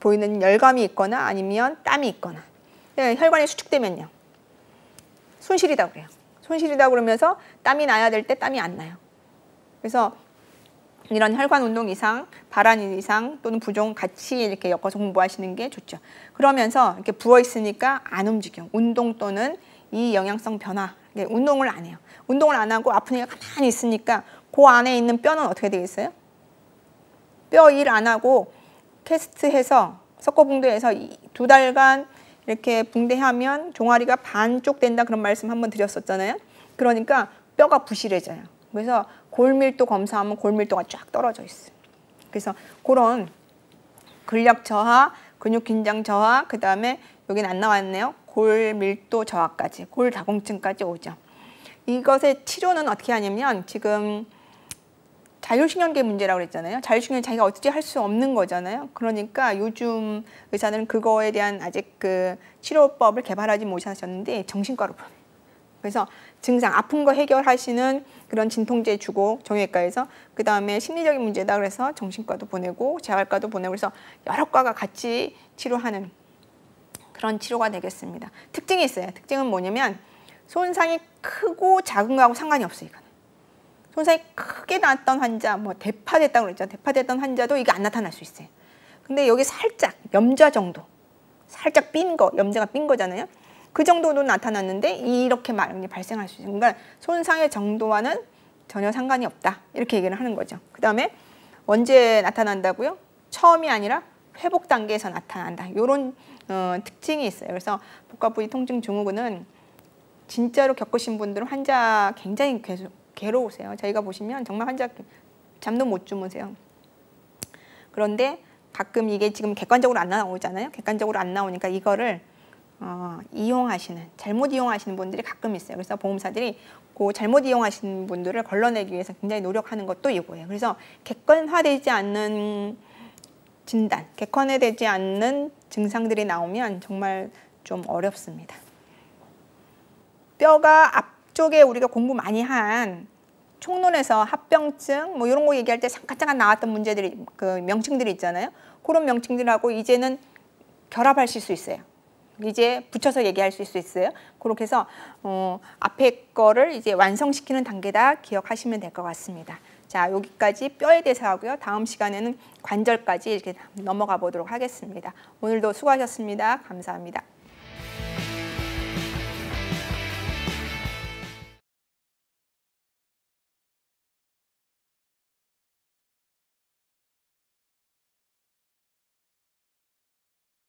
보이는 열감이 있거나 아니면 땀이 있거나. 혈관이 수축되면요 손실이다 그래요. 손실이다 그러면서 땀이 나야 될 때 땀이 안 나요. 그래서 이런 혈관 운동 이상, 발한 이상 또는 부종 같이 이렇게 엮어서 공부하시는 게 좋죠. 그러면서 이렇게 부어 있으니까 안 움직여. 운동 또는 이 영양성 변화. 운동을 안 해요. 운동을 안 하고 아프니까 가만히 있으니까 그 안에 있는 뼈는 어떻게 되겠어요? 뼈 일 안 하고 캐스트해서 석고붕대해서 2달간 이렇게 붕대하면 종아리가 반쪽 된다 그런 말씀 한번 드렸었잖아요. 그러니까 뼈가 부실해져요. 그래서 골밀도 검사하면 골밀도가 쫙 떨어져 있어요. 그래서 그런 근력 저하, 근육 긴장 저하, 그 다음에 여기는 안 나왔네요. 골밀도 저하까지, 골다공증까지 오죠. 이것의 치료는 어떻게 하냐면 지금 자율신경계 문제라고 그랬잖아요. 자율신경이 자기가 어떻게 할 수 없는 거잖아요. 그러니까 요즘 의사들은 그거에 대한 아직 그 치료법을 개발하지 못하셨는데 정신과로 보내요. 그래서 증상, 아픈 거 해결하시는 그런 진통제 주고 정형외과에서 그 다음에 심리적인 문제다 그래서 정신과도 보내고 재활과도 보내고 그래서 여러 과가 같이 치료하는 그런 치료가 되겠습니다. 특징이 있어요. 특징은 뭐냐면 손상이 크고 작은 거하고 상관이 없어요. 이거는. 손상이 크게 났던 환자, 뭐 대파됐다고 그랬죠. 대파됐던 환자도 이게 안 나타날 수 있어요. 근데 여기 살짝 염좌 정도, 살짝 삔 거, 염좌가 삔 거잖아요. 그 정도도 나타났는데 이렇게 많이 발생할 수 있어요. 그러니까 손상의 정도와는 전혀 상관이 없다. 이렇게 얘기를 하는 거죠. 그 다음에 언제 나타난다고요? 처음이 아니라 회복 단계에서 나타난다. 이런 특징이 있어요. 그래서 복합부위 통증 증후군은 진짜로 겪으신 분들은 환자 굉장히 괴로우세요. 저희가 보시면 정말 환자 잠도 못 주무세요. 그런데 가끔 이게 지금 객관적으로 안 나오잖아요. 객관적으로 안 나오니까 이거를 잘못 이용하시는 분들이 가끔 있어요. 그래서 보험사들이 그 잘못 이용하시는 분들을 걸러내기 위해서 굉장히 노력하는 것도 이거예요. 그래서 객관화되지 않는 진단, 객관화되지 않는 증상들이 나오면 정말 좀 어렵습니다. 뼈가 앞쪽에 우리가 공부 많이 한 총론에서 합병증 뭐 이런 거 얘기할 때 잠깐 나왔던 문제들이 그 명칭들이 있잖아요. 그런 명칭들하고 이제는 결합하실 수 있어요. 이제 붙여서 얘기할 수 있어요. 그렇게 해서 앞에 거를 이제 완성시키는 단계다 기억하시면 될 것 같습니다. 자, 여기까지 뼈에 대해서 하고요. 다음 시간에는 관절까지 이렇게 넘어가 보도록 하겠습니다. 오늘도 수고하셨습니다. 감사합니다.